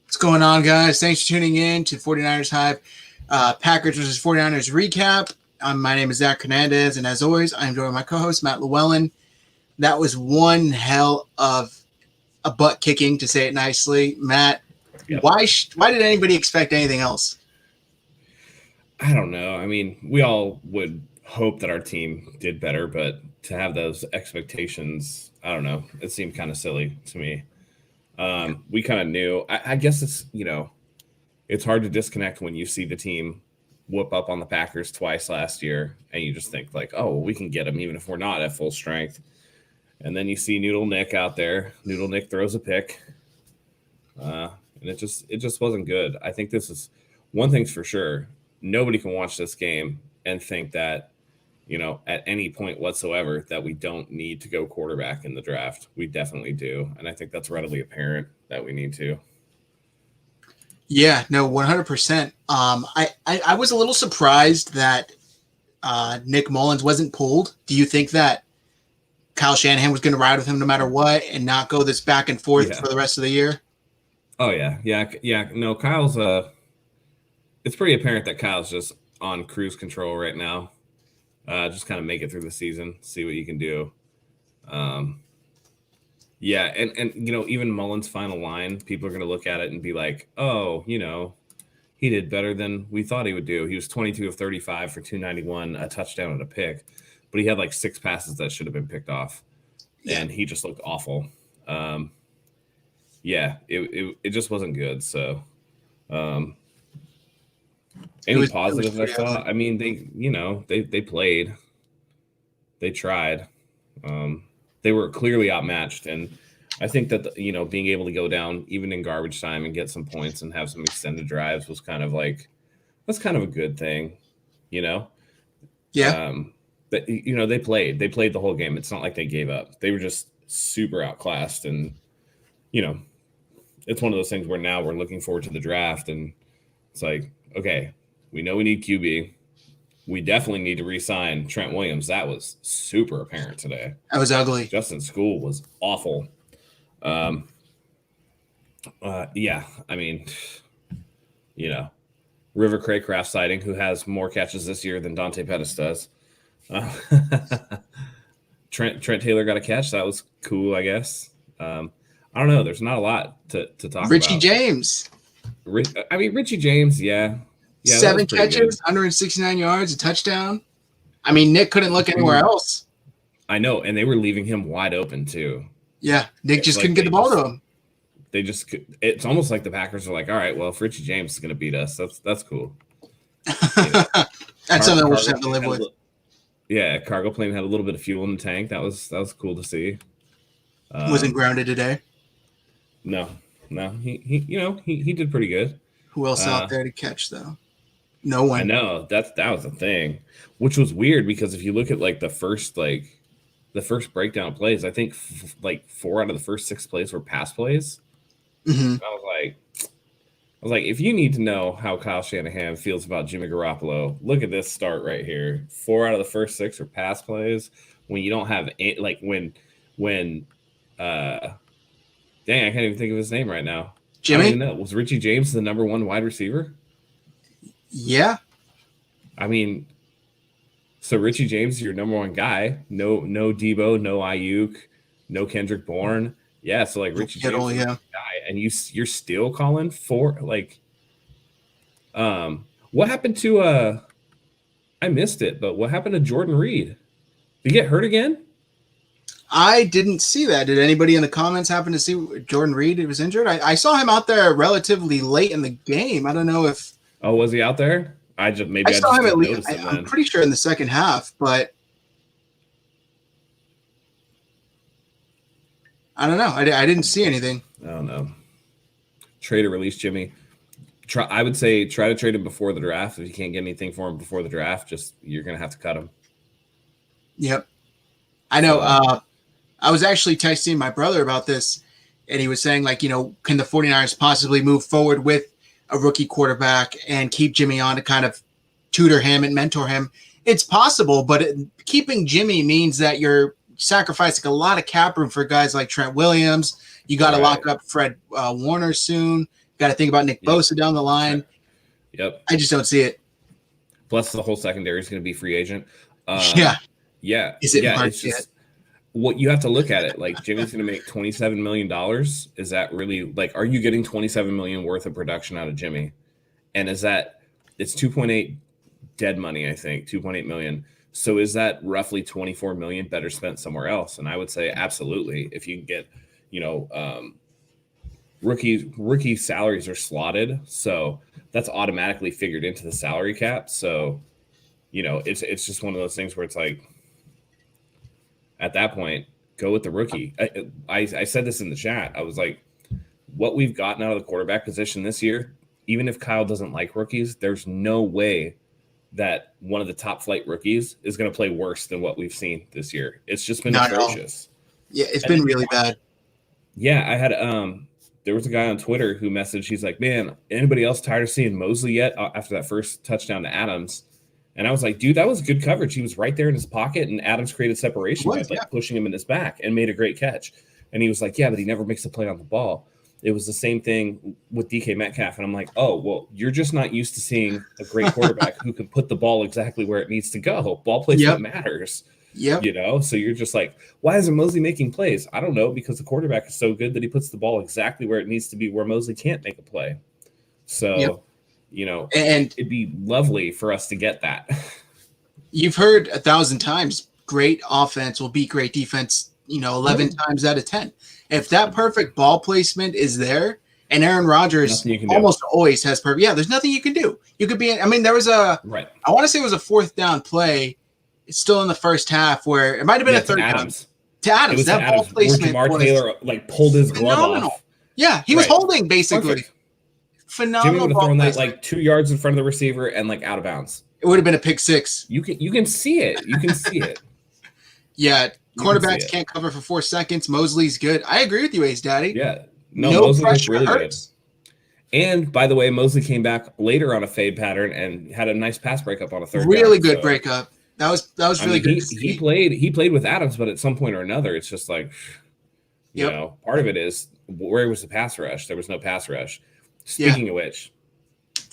What's going on, guys? Thanks for tuning in to 49ers Hive Packers versus 49ers recap. My name is Zach Hernandez, and as always, I'm joined by my co-host, Matt Llewellyn. That was one hell of a butt kicking, to say it nicely. Matt, yep. Why did anybody expect anything else? I don't know. I mean, we all would hope that our team did better, but to have those expectations, I don't know. It seemed kind of silly to me. We kind of knew. I guess it's, it's hard to disconnect when you see the team whoop up on the Packers twice last year, and you just think like, oh, well, we can get them even if we're not at full strength. And then you see Noodle Nick out there. Noodle Nick throws a pick, and it just wasn't good. I think this is one thing's for sure. Nobody can watch this game and think that, at any point whatsoever that we don't need to go quarterback in the draft. We definitely do. And I think that's readily apparent that we need to. Yeah, no, 100%. I was a little surprised that Nick Mullins wasn't pulled. Do you think that Kyle Shanahan was going to ride with him no matter what and not go this back and forth for the rest of the year? Oh, yeah. No, Kyle's it's pretty apparent that Kyle's just on cruise control right now. Just kind of make it through the season, see what you can do. And even Mullins' final line, people are going to look at it and be like, oh, he did better than we thought he would do. He was 22 of 35 for 291, a touchdown and a pick, but he had like 6 passes that should have been picked off, and he just looked awful. It just wasn't good. So, any positives I saw? I mean, they played, they tried. They were clearly outmatched, and I think that being able to go down even in garbage time and get some points and have some extended drives was kind of that's kind of a good thing, Yeah. But they played the whole game. It's not like they gave up. They were just super outclassed, and it's one of those things where now we're looking forward to the draft, and it's like, okay, we know we need QB. We definitely need to re-sign Trent Williams. That was super apparent today. That was ugly. Justin School was awful. I mean, River Craycraft sighting, who has more catches this year than Dante Pettis does. Trent Taylor got a catch. That was cool, I guess. I don't know. There's not a lot to talk about. Richie James. Richie James, yeah. 7 catches, 169 yards, a touchdown. I mean, Nick couldn't look anywhere else. I know, and they were leaving him wide open too. Yeah, Nick just couldn't get the ball to him. They just could. It's almost like the Packers are like, all right, well, if Richie James is going to beat us, that's cool. That's something we're just have to live with. Cargo plane had a little bit of fuel in the tank. That was cool to see. Wasn't grounded today. No, he did pretty good. Who else out there to catch though? No one. I know that was the thing, which was weird because if you look at the first breakdown of plays, I think 4 out of the first 6 plays were pass plays. Mm-hmm. I was like, if you need to know how Kyle Shanahan feels about Jimmy Garoppolo, look at this start right here. 4 out of the first 6 are pass plays. When you don't have dang, I can't even think of his name right now. Jimmy? I don't even know. Was Richie James the number 1 wide receiver? Yeah. I mean, so Richie James is your number 1 guy. No Debo, no Ayuk, no Kendrick Bourne. Yeah, so Richie James is the guy, and you're still calling for what happened to I missed it, but what happened to Jordan Reed? Did he get hurt again? I didn't see that. Did anybody in the comments happen to see Jordan Reed was injured? I saw him out there relatively late in the game. I don't know if. Oh, was he out there? I saw him at least. I'm pretty sure in the second half, but I don't know. I didn't see anything. I don't know. Trade or release Jimmy. I would say try to trade him before the draft. If you can't get anything for him before the draft, you're gonna have to cut him. Yep, I know. I was actually texting my brother about this, and he was saying can the 49ers possibly move forward with a rookie quarterback and keep Jimmy on to kind of tutor him and mentor him? It's possible, but keeping Jimmy means that you're sacrificing a lot of cap room for guys like Trent Williams. You got to lock up Fred Warner soon. Got to think about Nick Bosa down the line. Yep. I just don't see it. Plus, the whole secondary is going to be free agent. Yeah. Is it? Yeah. It's just what you have to look at it. Like, Jimmy's going to make $27 million. Is that really like? Are you getting $27 million worth of production out of Jimmy? And is that it's 2.8 dead money? I think 2.8 million. So is that roughly 24 million better spent somewhere else? And I would say absolutely. If you can get, rookie salaries are slotted, so that's automatically figured into the salary cap. So, it's just one of those things where it's like, at that point, go with the rookie. I said this in the chat. I was like, what we've gotten out of the quarterback position this year, even if Kyle doesn't like rookies, there's no way that one of the top flight rookies is going to play worse than what we've seen this year. It's just been atrocious. Yeah, it's been really bad. Yeah, I had there was a guy on Twitter who messaged. He's like, "Man, anybody else tired of seeing Mosley yet?" After that first touchdown to Adams, and I was like, "Dude, that was good coverage. He was right there in his pocket, and Adams created separation by pushing him in his back and made a great catch." And he was like, "Yeah, but he never makes a play on the ball." It was the same thing with DK Metcalf. And I'm like, oh, well, you're just not used to seeing a great quarterback who can put the ball exactly where it needs to go. Ball placement matters. Yep. So you're just like, why isn't Mosley making plays? I don't know, because the quarterback is so good that he puts the ball exactly where it needs to be, where Mosley can't make a play. So, and it'd be lovely for us to get that. You've heard 1,000 times, great offense will beat great defense, 11 times out of 10. If that perfect ball placement is there, and Aaron Rodgers almost always has perfect. Yeah, there's nothing you can do. You could be. There was I want to say it was a fourth down play. It's still in the first half where it might have been a third down. To Adams, that ball placement. Jamar Taylor pulled his glove off. Yeah, he was holding basically. Perfect. Phenomenal. Jimmy would have thrown that 2 yards in front of the receiver and out of bounds. It would have been a pick six. You can see it. You can see it. Yeah. Quarterbacks can't cover for 4 seconds. Mosley's good. I agree with you, Ace Daddy. Yeah. No Mosley looks really good. And, by the way, Mosley came back later on a fade pattern and had a nice pass breakup on a third really good breakup. That was really good. He played with Adams, but at some point or another, it's just like, part of it is, where was the pass rush? There was no pass rush. Speaking of which.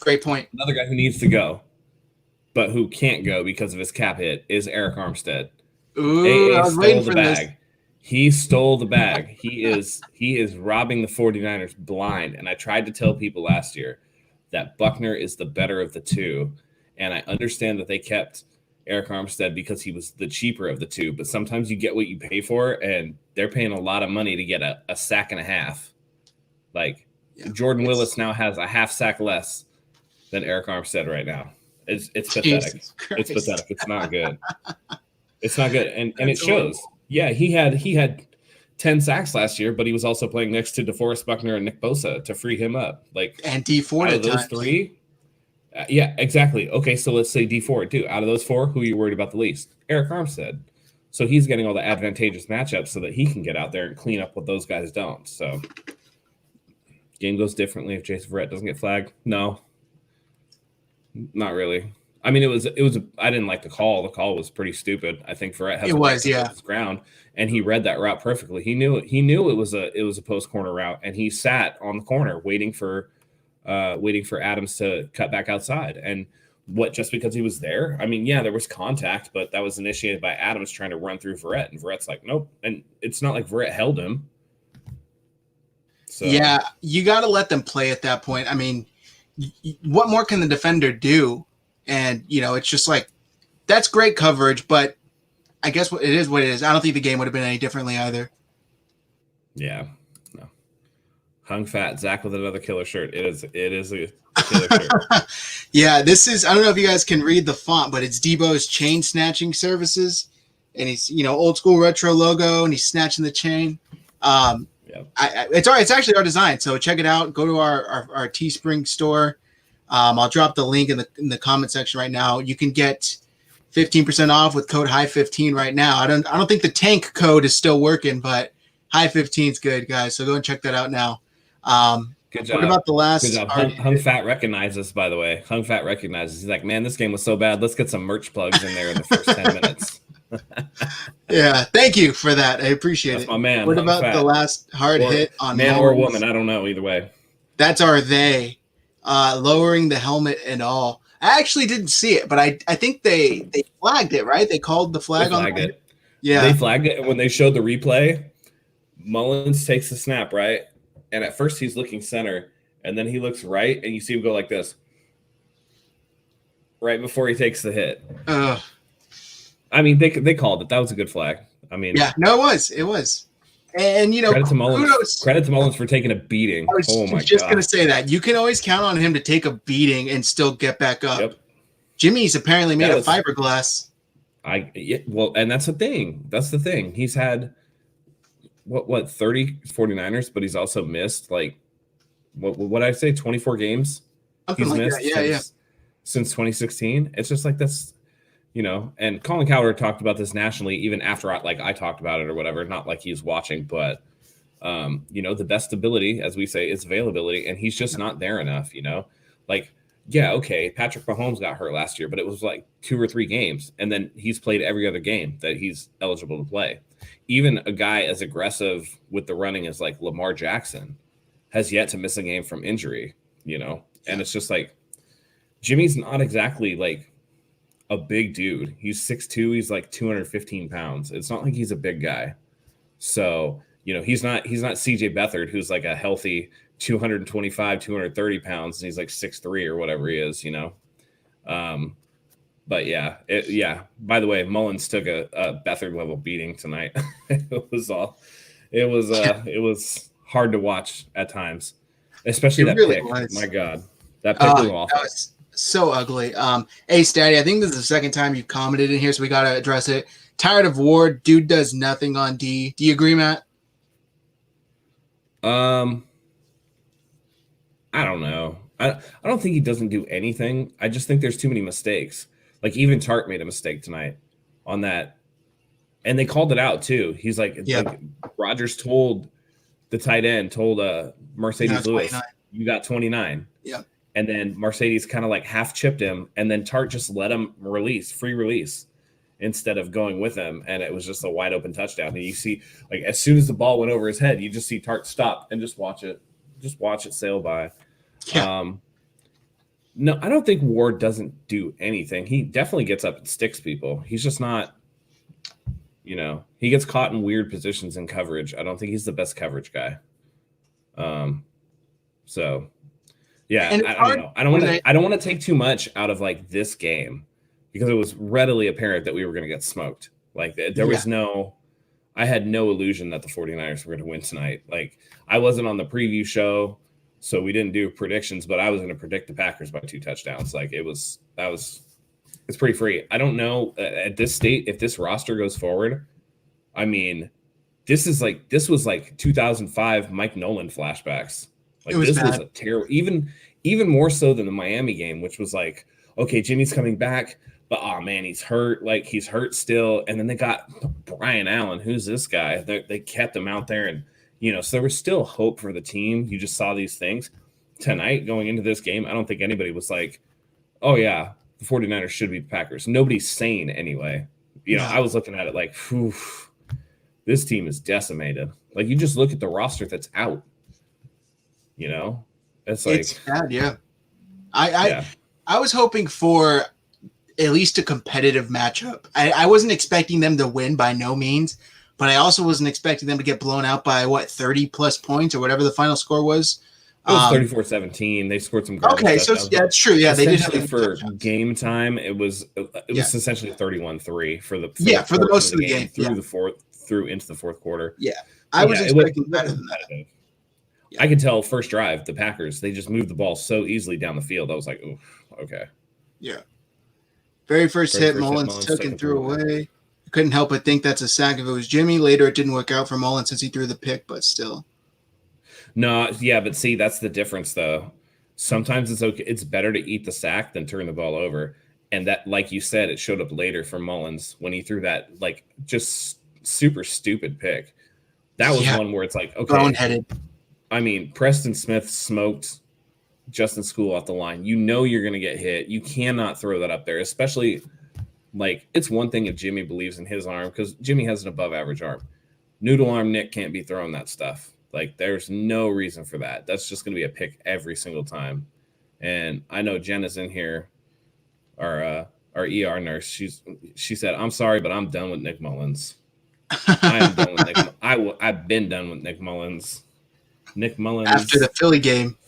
Great point. Another guy who needs to go, but who can't go because of his cap hit, is Eric Armstead. Ooh, I was waiting for this. He stole the bag. He is robbing the 49ers blind. And I tried to tell people last year that Buckner is the better of the two. And I understand that they kept Eric Armstead because he was the cheaper of the two. But sometimes you get what you pay for, and they're paying a lot of money to get a sack and a half. Jordan Willis now has a half sack less than Eric Armstead right now. It's pathetic. It's pathetic. It's not good. It's not good, and it shows. Yeah, he had 10 sacks last year, but he was also playing next to DeForest Buckner and Nick Bosa to free him up. And D Ford out of those three. Yeah, exactly. Okay, so let's say D Ford too. Out of those four, who are you worried about the least? Eric Armstead. So he's getting all the advantageous matchups so that he can get out there and clean up what those guys don't. So game goes differently if Jason Verrett doesn't get flagged. No, not really. It was. I didn't like the call. The call was pretty stupid. I think Verrett has his ground, and he read that route perfectly. He knew it was a post corner route, and he sat on the corner waiting for Adams to cut back outside. And just because he was there? There was contact, but that was initiated by Adams trying to run through Verrett, and Verrett's like, nope. And it's not like Verrett held him. So yeah, you got to let them play at that point. What more can the defender do? And, it's just that's great coverage, but I guess it is what it is. I don't think the game would have been any differently either. Yeah. No. Hung fat, Zach with another killer shirt. It is a killer shirt. Yeah, this is, I don't know if you guys can read the font, but it's Debo's chain snatching services. And he's, old school retro logo, and he's snatching the chain. It's actually our design. So check it out. Go to our Teespring store. I'll drop the link in the comment section right now. You can get 15% off with code HIGH15 right now. I don't think the tank code is still working, but HIGH15 is good, guys. So go and check that out now. Good job. What about the last? Good job. Hung Fat recognizes, by the way. Hung Fat recognizes. He's like, man, this game was so bad. Let's get some merch plugs in there in the first 10 minutes. Yeah, thank you for that. I appreciate it. My man. What about the last hard hit on man or woman? I don't know. Either way. That's our they. Lowering the helmet and all. I actually didn't see it, but I think they flagged it, right? They called the They flag on flagged it. Yeah. They flagged it, and when they showed the replay, Mullins takes the snap, right? And at first he's looking center, and then he looks right, and you see him go like this right before he takes the hit. I mean, they called it. That was a good flag. I mean, yeah, no, it was. And credit to Mullins. Credit to Mullins for taking a beating. Oh my god! Just gonna say that you can always count on him to take a beating and still get back up. Yep. Jimmy's apparently made of fiberglass. Well, and that's the thing. That's the thing. He's had what 30 49ers, but he's also missed like what I say 24 games. He's like missed since 2016. It's just like that's. And Colin Cowherd talked about this nationally, even after I talked about it or whatever, not like he's watching, but, the best ability, as we say, is availability. And he's just not there enough, okay. Patrick Mahomes got hurt last year, but it was like 2 or 3 games. And then he's played every other game that he's eligible to play. Even a guy as aggressive with the running as like Lamar Jackson has yet to miss a game from injury, and it's just like, Jimmy's not exactly like a big dude. He's 6'2", he's like 215 pounds. It's not like he's a big guy. So, he's not CJ Beathard, who's like a healthy 225, 230 pounds, and he's like 6'3" or whatever he is, But yeah. By the way, Mullins took a Beathard level beating tonight. It was hard to watch at times, especially that really pick. Was. My God, that pick was awful. So ugly. Hey, Statty, I think this is the second time you've commented in here, so we got to address it. Tired of Ward. Dude does nothing on D. Do you agree, Matt? I don't know. I don't think he doesn't do anything. I just think there's too many mistakes. Like even Tart made a mistake tonight on that. And they called it out too. He's like Rodgers told the tight end, Mercedes Lewis, you got 29. Yeah. And then Mercedes kind of like half chipped him, and then Tart just let him free release instead of going with him. And it was just a wide open touchdown. And you see, like, as soon as the ball went over his head, you just see Tart stop and just watch it sail by. Yeah. No, I don't think Ward doesn't do anything. He definitely gets up and sticks people. He's just not, he gets caught in weird positions in coverage. I don't think he's the best coverage guy. So. Yeah, I don't know. I don't want to take too much out of like this game because it was readily apparent that we were going to get smoked. Like there was I had no illusion that the 49ers were going to win tonight. Like I wasn't on the preview show, so we didn't do predictions, but I was going to predict the Packers by 2 touchdowns. Like it's pretty free. I don't know at this state if this roster goes forward. I mean, this was like 2005 Mike Nolan flashbacks. Like this was a terrible, even more so than the Miami game, which was like, okay, Jimmy's coming back, but oh man, he's hurt. Like he's hurt still. And then they got Brian Allen. Who's this guy? They kept him out there, and so there was still hope for the team. You just saw these things tonight going into this game. I don't think anybody was like, oh yeah, the 49ers should beat the Packers. Nobody's sane anyway. I was looking at it like, whew, this team is decimated. Like you just look at the roster that's out. It's bad. Yeah. I was hoping for at least a competitive matchup. I wasn't expecting them to win by no means, but I also wasn't expecting them to get blown out by 30 plus points or whatever the final score was. It was 34-17. They scored some garbage touchdowns. So that's true. Yeah, they did for game time. It was essentially 31-3 for the for the most of the game through into the fourth quarter. Yeah, I was expecting better than that. Yeah. I could tell first drive, the Packers, they just moved the ball so easily down the field. I was like, ooh, okay. Yeah. Very first hit, Mullins took and threw away. I couldn't help but think that's a sack if it was Jimmy. Later, it didn't work out for Mullins since he threw the pick, but still. No, yeah, but see, that's the difference, though. Sometimes it's okay. It's better to eat the sack than turn the ball over. And that, like you said, it showed up later for Mullins when he threw that, like, just super stupid pick. That was one where it's like, okay. Boneheaded. I mean, Preston Smith smoked Justin School off the line. You're going to get hit. You cannot throw that up there, especially like it's one thing if Jimmy believes in his arm because Jimmy has an above average arm. Noodle arm Nick can't be throwing that stuff. Like, there's no reason for that. That's just going to be a pick every single time. And I know Jen is in here, our ER nurse. She said, "I'm sorry, but I'm done with Nick Mullins. I am done with Nick. I've been done with Nick Mullins. Nick Mullins After the Philly game.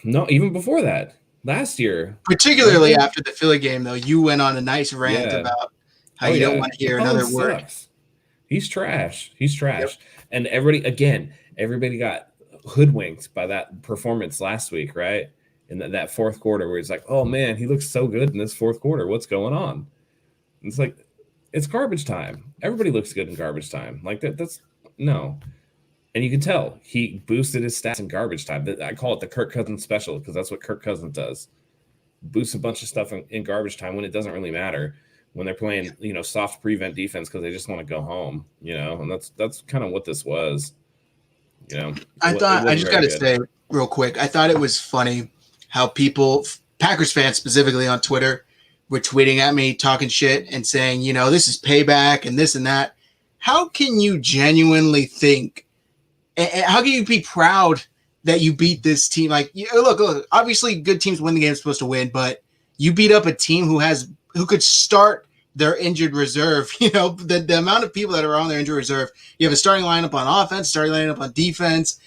No, even before that, last year. Particularly after the Philly game, though, you went on a nice rant about how you don't want to hear another word. Sucks. He's trash. He's trash. Yep. And everybody got hoodwinked by that performance last week, right? In that fourth quarter where he's like, oh, man, he looks so good in this fourth quarter. What's going on? And it's like, it's garbage time. Everybody looks good in garbage time. Like, that's no. And you can tell he boosted his stats in garbage time. I call it the Kirk Cousins special because that's what Kirk Cousins does. Boosts a bunch of stuff in garbage time when it doesn't really matter, when they're playing, soft prevent defense because they just want to go home, and that's kind of what this was. I just got to say real quick, I thought it was funny how people, Packers fans specifically on Twitter, were tweeting at me, talking shit and saying, this is payback and this and that. How can you genuinely think? And how can you be proud that you beat this team? Like, look, obviously good teams win the game, supposed to win, but you beat up a team who could start their injured reserve. The amount of people that are on their injured reserve. You have a starting lineup on offense, starting lineup on defense,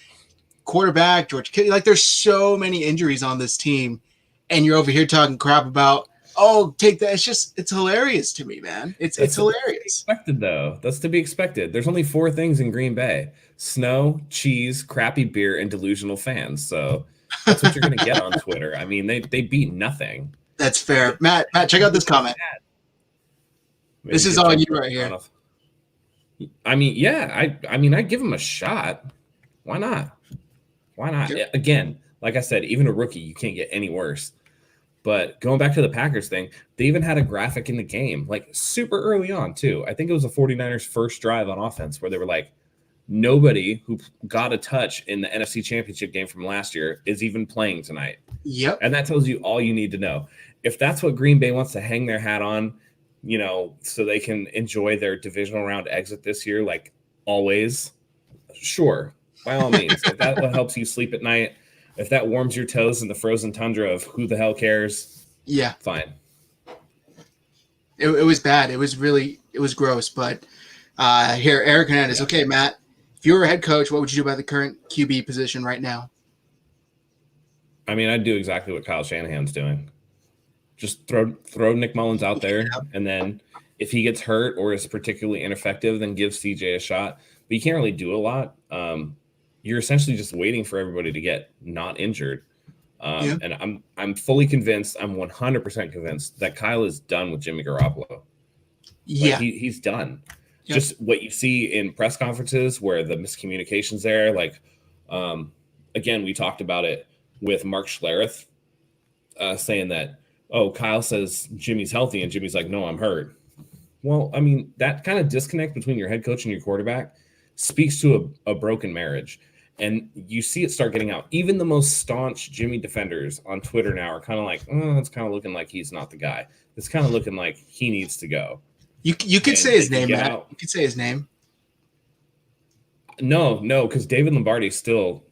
quarterback, George Kittle. Like, there's so many injuries on this team, and you're over here talking crap about, oh, take that. It's hilarious to me, man. It's hilarious. Expected though. That's to be expected. There's only 4 things in Green Bay: snow, cheese, crappy beer, and delusional fans. So that's what you're going to get on Twitter. I mean, they beat nothing. That's fair. Matt, check out this comment. This is all you right here. I mean, yeah, I give him a shot. Why not? Yep. Again, like I said, even a rookie, you can't get any worse. But going back to the Packers thing, they even had a graphic in the game, like super early on too. I think it was the 49ers' first drive on offense where they were like, nobody who got a touch in the NFC Championship game from last year is even playing tonight. Yep. And that tells you all you need to know. If that's what Green Bay wants to hang their hat on, so they can enjoy their divisional round exit this year, like always, sure, by all means. If that helps you sleep at night, if that warms your toes in the frozen tundra of who the hell cares, yeah, fine. It was bad. It was gross. But here, Eric Hernandez. Yeah. Okay, Matt, if you were a head coach, what would you do about the current QB position right now? I mean, I'd do exactly what Kyle Shanahan's doing. Just throw Nick Mullins out there, and then if he gets hurt or is particularly ineffective, then give CJ a shot. But you can't really do a lot. You're essentially just waiting for everybody to get not injured. And I'm fully convinced, I'm 100% convinced that Kyle is done with Jimmy Garoppolo. Yeah. Like he's done. Yep. Just what you see in press conferences where the miscommunication's there. Like, again, we talked about it with Mark Schlereth saying that, oh, Kyle says Jimmy's healthy and Jimmy's like, no, I'm hurt. Well, I mean, that kind of disconnect between your head coach and your quarterback speaks to a broken marriage. And you see it start getting out. Even the most staunch Jimmy defenders on Twitter now are kind of like, oh, it's kind of looking like he's not the guy. It's kind of looking like he needs to go. You could say his name, Matt. You could say his name. No, because David Lombardi's still.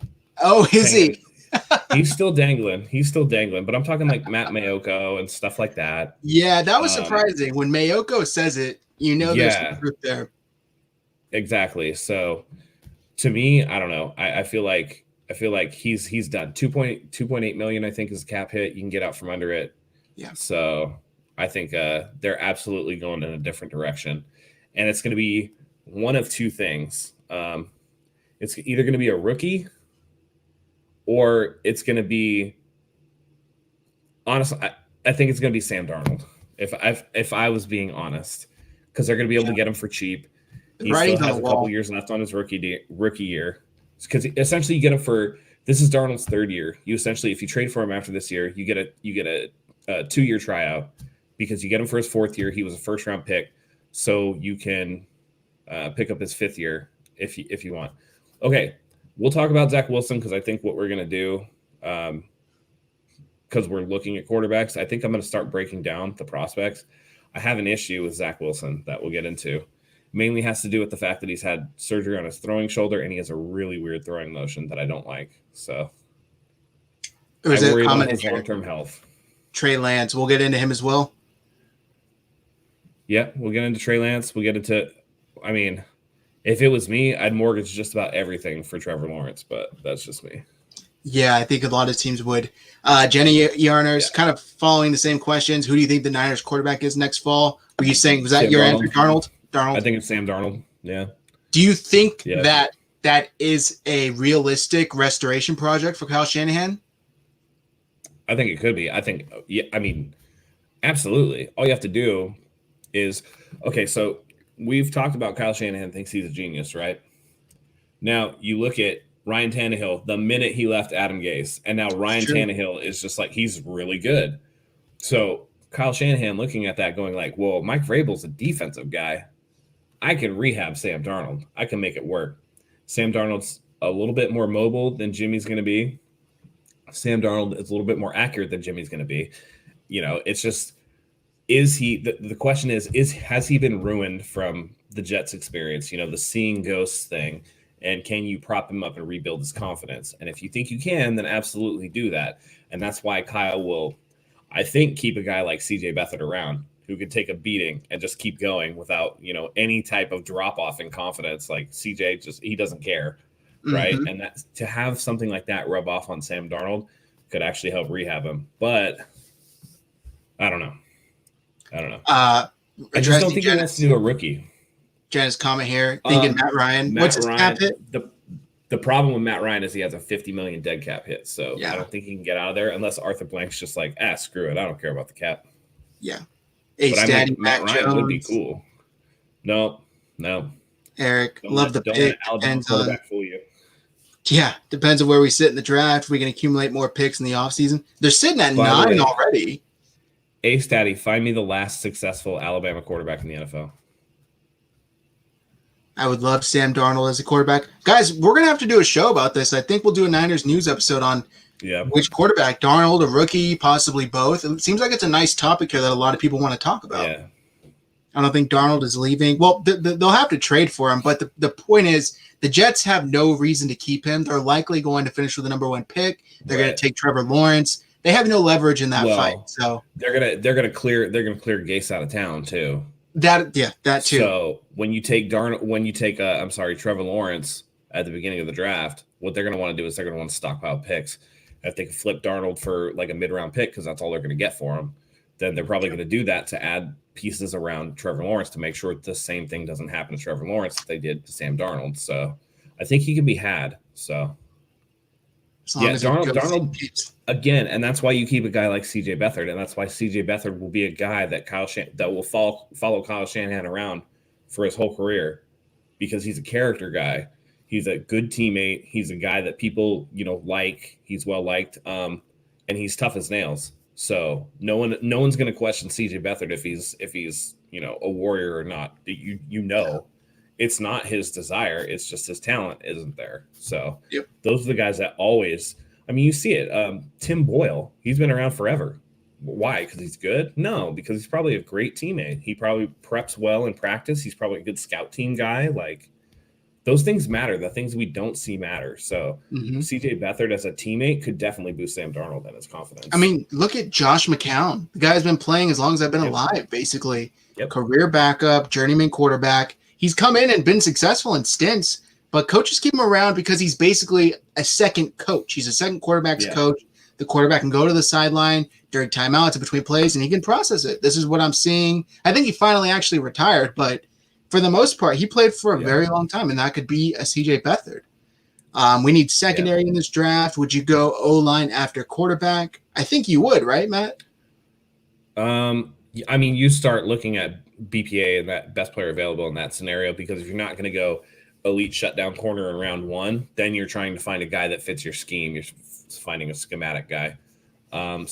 Oh, is he? He's still dangling. But I'm talking like Matt Mayoko and stuff like that. Yeah, that was surprising. When Mayoko says it, there's some truth there. Exactly. So to me, I don't know. I feel like he's done. 2.8 million, I think, is the cap hit. You can get out from under it. Yeah. So I think they're absolutely going in a different direction. And it's going to be one of two things. It's either going to be a rookie or it's going to be, honestly, I think it's going to be Sam Darnold. If I was being honest, because they're going to be able to get him for cheap. He still has a couple years left on his rookie year. Because essentially you get him for, this is Darnold's third year. You essentially, if you trade for him after this year, you get a 2-year tryout because you get him for his 4th year. He was a first round pick. So you can pick up his 5th year if you want. Okay. We'll talk about Zach Wilson because I think what we're going to do, because we're looking at quarterbacks, I think I'm going to start breaking down the prospects. I have an issue with Zach Wilson that we'll get into. mainly has to do with the fact that he's had surgery on his throwing shoulder and he has a really weird throwing motion that I don't like. So I worry about his long-term health. Trey Lance, we'll get into him as well. Yeah, we'll get into Trey Lance. We'll get into, I mean, if it was me, I'd mortgage just about everything for Trevor Lawrence, but that's just me. Yeah, I think a lot of teams would. Jenny Yarners, kind of following the same questions. Who do you think the Niners quarterback is next fall? Were you saying, was that Sam your Darnold. answer, Darnold? I think it's Sam Darnold. Yeah. Do you think that is a realistic restoration project for Kyle Shanahan? I think it could be. I think, yeah, I mean, absolutely. All you have to do is, okay, so we've talked about Kyle Shanahan thinks he's a genius, right? Now you look at Ryan Tannehill the minute he left Adam Gase, and now Ryan Tannehill is just like, he's really good. So Kyle Shanahan looking at that going like, well, Mike Vrabel's a defensive guy. I can rehab Sam Darnold. I can make it work. Sam Darnold's a little bit more mobile than Jimmy's going to be. Sam Darnold is a little bit more accurate than Jimmy's going to be. You know, it's just, is he, the question is, has he been ruined from the Jets experience, you know, the seeing ghosts thing? And can you prop him up and rebuild his confidence? And if you think you can, then absolutely do that. And that's why Kyle will, I think, keep a guy like CJ Beathard around who could take a beating and just keep going without, you know, any type of drop off in confidence. Like CJ just, he doesn't care. Right. Mm-hmm. And that, to have something like that rub off on Sam Darnold could actually help rehab him. But I don't know. I just don't think he wants to do a rookie. Janice comment here, thinking Matt Ryan. What's his cap hit? The problem with Matt Ryan is he has a $50 million dead cap hit. So I don't think he can get out of there unless Arthur Blank's just like, screw it. I don't care about the cap. Yeah. But I think Matt Ryan would be cool. No. Eric, don't love the pick. Alabama quarterback fool you. Yeah, depends on where we sit in the draft. We can accumulate more picks in the offseason. They're sitting at 9 already. Ace Daddy, find me the last successful Alabama quarterback in the NFL. I would love Sam Darnold as a quarterback. Guys, we're going to have to do a show about this. I think we'll do a Niners news episode on which quarterback, Darnold, a rookie, possibly both. It seems like it's a nice topic here that a lot of people want to talk about. Yeah. I don't think Darnold is leaving. Well, they'll have to trade for him, but the point is the Jets have no reason to keep him. They're likely going to finish with the number 1 pick. They're going to take Trevor Lawrence. They have no leverage in that fight. So they're gonna clear Gase out of town too. That too. So when you take Trevor Lawrence at the beginning of the draft, what they're gonna want to do is they're gonna want to stockpile picks. If they can flip Darnold for like a mid-round pick because that's all they're gonna get for him, then they're probably gonna do that to add pieces around Trevor Lawrence to make sure the same thing doesn't happen to Trevor Lawrence that they did to Sam Darnold. So I think he can be had. So Darnold again, and that's why you keep a guy like CJ Beathard, and that's why CJ Beathard will be a guy that that will follow Kyle Shanahan around for his whole career because he's a character guy. He's a good teammate. He's a guy that people like. He's well liked, and he's tough as nails. So no one's going to question CJ Beathard if he's a warrior or not. It's not his desire. It's just his talent isn't there. So those are the guys that always, you see it. Tim Boyle, he's been around forever. Why? Because he's good? No, because he's probably a great teammate. He probably preps well in practice. He's probably a good scout team guy. Like those things matter. The things we don't see matter. So CJ Beathard as a teammate could definitely boost Sam Darnold and his confidence. Look at Josh McCown. The guy's been playing as long as I've been alive, basically. Career backup, journeyman quarterback. He's come in and been successful in stints, but coaches keep him around because he's basically a second coach. He's a second quarterback's coach. The quarterback can go to the sideline during timeouts and between plays, and he can process it. This is what I'm seeing. I think he finally actually retired, but for the most part, he played for a very long time, and that could be a CJ Beathard. We need secondary in this draft. Would you go O-line after quarterback? I think you would, right, Matt? You start looking at BPA and that best player available in that scenario, because if you're not going to go elite shutdown corner in round 1, then you're trying to find a guy that fits your scheme. You're finding a schematic guy. You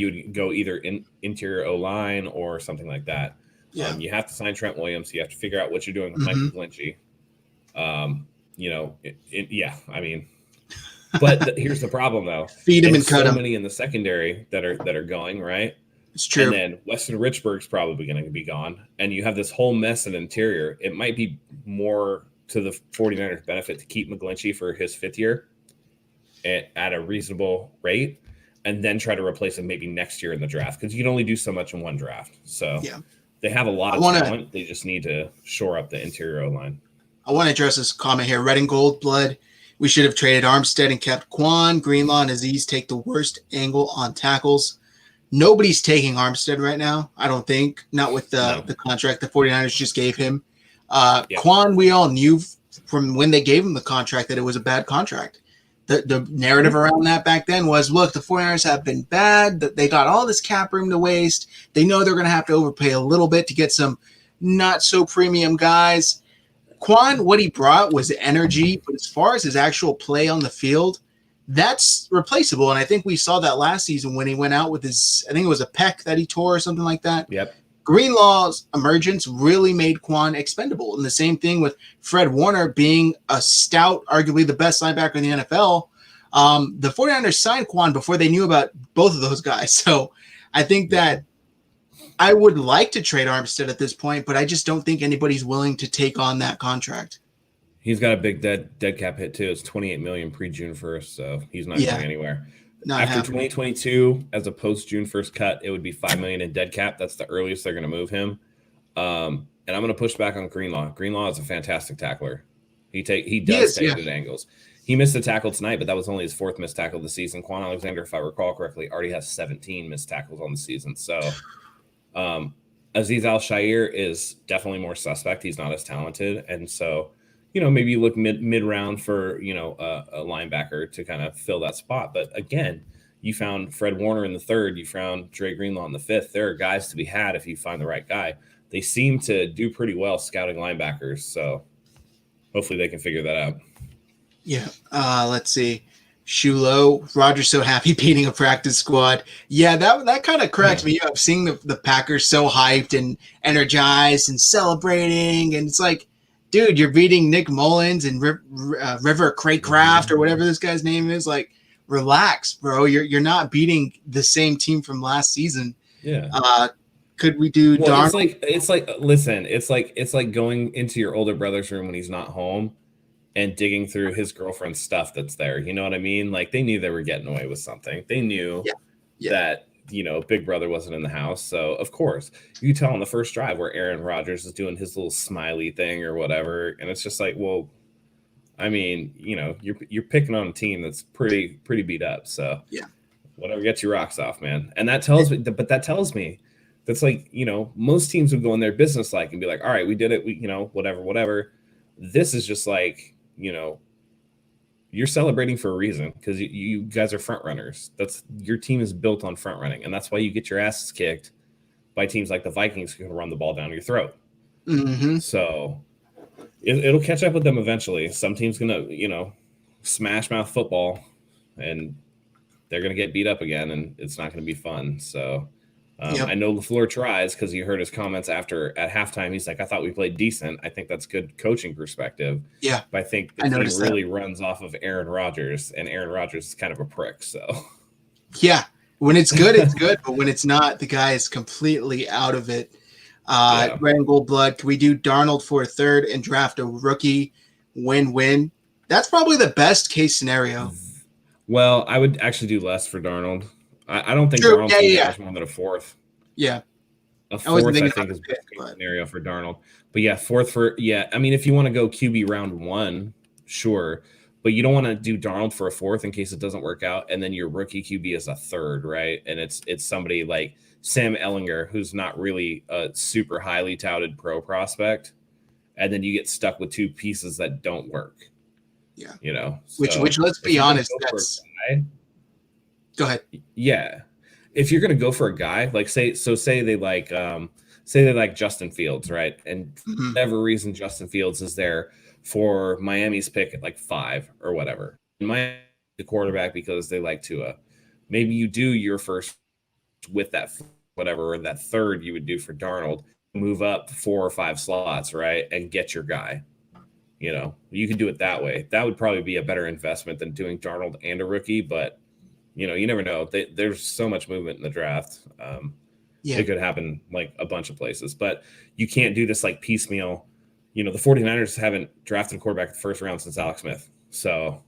would go either interior O-line or something like that. You have to sign Trent Williams. You have to figure out what you're doing with Mike McGlinchey. But here's the problem though. Feed him and cut him. So many in the secondary that are going right. It's And true. then Weston Richburg's probably going to be gone. And you have this whole mess in interior. It might be more to the 49ers benefit to keep McGlinchey for his 5th year at a reasonable rate and then try to replace him maybe next year in the draft, because you can only do so much in one draft. So Yeah. they have a lot I of want to talent. They just need to shore up the interior line. I want to address this comment here. Red and gold blood. We should have traded Armstead and kept Quan. Greenlaw and Aziz take the worst angle on tackles. Nobody's taking Armstead right now, I don't think. Not with the contract the 49ers just gave him. Quan, we all knew from when they gave him the contract that it was a bad contract. The narrative around that back then was, look, the 49ers have been bad. They got all this cap room to waste. They know they're going to have to overpay a little bit to get some not so premium guys. Quan, what he brought was energy, but as far as his actual play on the field, that's replaceable. And I think we saw that last season when he went out with his, I think it was a pec that he tore or something like that. Yep. Greenlaw's emergence really made Quan expendable. And the same thing with Fred Warner being a stout, arguably the best linebacker in the NFL. The 49ers signed Quan before they knew about both of those guys. So I think that I would like to trade Armstead at this point, but I just don't think anybody's willing to take on that contract. He's got a big dead cap hit too. It's $28 million pre-June 1st, so he's not going anywhere. After 2022, as a post-June 1st cut, it would be $5 million in dead cap. That's the earliest they're going to move him. And I'm going to push back on Greenlaw. Greenlaw is a fantastic tackler. He does take good angles. He missed a tackle tonight, but that was only his 4th missed tackle of the season. Quan Alexander, if I recall correctly, already has 17 missed tackles on the season. So Aziz Al-Shaair is definitely more suspect. He's not as talented. And so, maybe you look mid-round for, a linebacker to kind of fill that spot. But again, you found Fred Warner in the 3rd. You found Dre Greenlaw in the 5th. There are guys to be had if you find the right guy. They seem to do pretty well scouting linebackers. So hopefully they can figure that out. Yeah. Let's see. Shulo, Roger's so happy beating a practice squad. Yeah, that kind of cracks me up, seeing the Packers so hyped and energized and celebrating. And it's like, dude, you're beating Nick Mullins and River Craycraft or whatever this guy's name is. Like, relax, bro. You're not beating the same team from last season. Yeah. Could we do? Well, it's like going into your older brother's room when he's not home and digging through his girlfriend's stuff that's there. You know what I mean? Like, they knew they were getting away with something. They knew that, Big Brother wasn't in the house. So, of course, you tell on the first drive where Aaron Rodgers is doing his little smiley thing or whatever. And it's just like, well, I mean, you're picking on a team that's pretty beat up. So, whatever gets your rocks off, man. And that tells me that's like, most teams would go in their business like and be like, all right, we did it. We, whatever. This is just like, you're celebrating for a reason because you guys are front runners. That's your team is built on front running, and that's why you get your asses kicked by teams like the Vikings who can run the ball down your throat. Mm-hmm. So it'll catch up with them eventually. Some team's gonna, smash mouth football, and they're gonna get beat up again, and it's not gonna be fun. So. I know LaFleur tries because you heard his comments at halftime. He's like, I thought we played decent. I think that's good coaching perspective. Yeah. But I think the team really runs off of Aaron Rodgers, and Aaron Rodgers is kind of a prick. So, yeah, when it's good, it's good. But when it's not, the guy is completely out of it. Red and gold blood. Can we do Darnold for a 3rd and draft a rookie? Win-win. That's probably the best case scenario. Well, I would actually do less for Darnold. I don't think Darnold's much more than a 4th. Yeah. A 4th, I think, is best case scenario for Darnold. But 4th I mean, if you want to go QB round 1, sure. But you don't want to do Darnold for a 4th in case it doesn't work out. And then your rookie QB is a 3rd, right? And it's somebody like Sam Ehlinger, who's not really a super highly touted pro prospect. And then you get stuck with 2 pieces that don't work. Yeah. So which let's be honest, go ahead. Yeah. If you're going to go for a guy, like say they like Justin Fields, right? And for whatever reason, Justin Fields is there for Miami's pick at like 5 or whatever. And Miami, the quarterback, because they like Tua. Maybe you do your first with that whatever, or that 3rd you would do for Darnold, move up 4 or 5 slots, right? And get your guy. You can do it that way. That would probably be a better investment than doing Darnold and a rookie, but you never know. There's so much movement in the draft. Yeah. It could happen like a bunch of places, but you can't do this like piecemeal. The 49ers haven't drafted a quarterback in the first round since Alex Smith. So,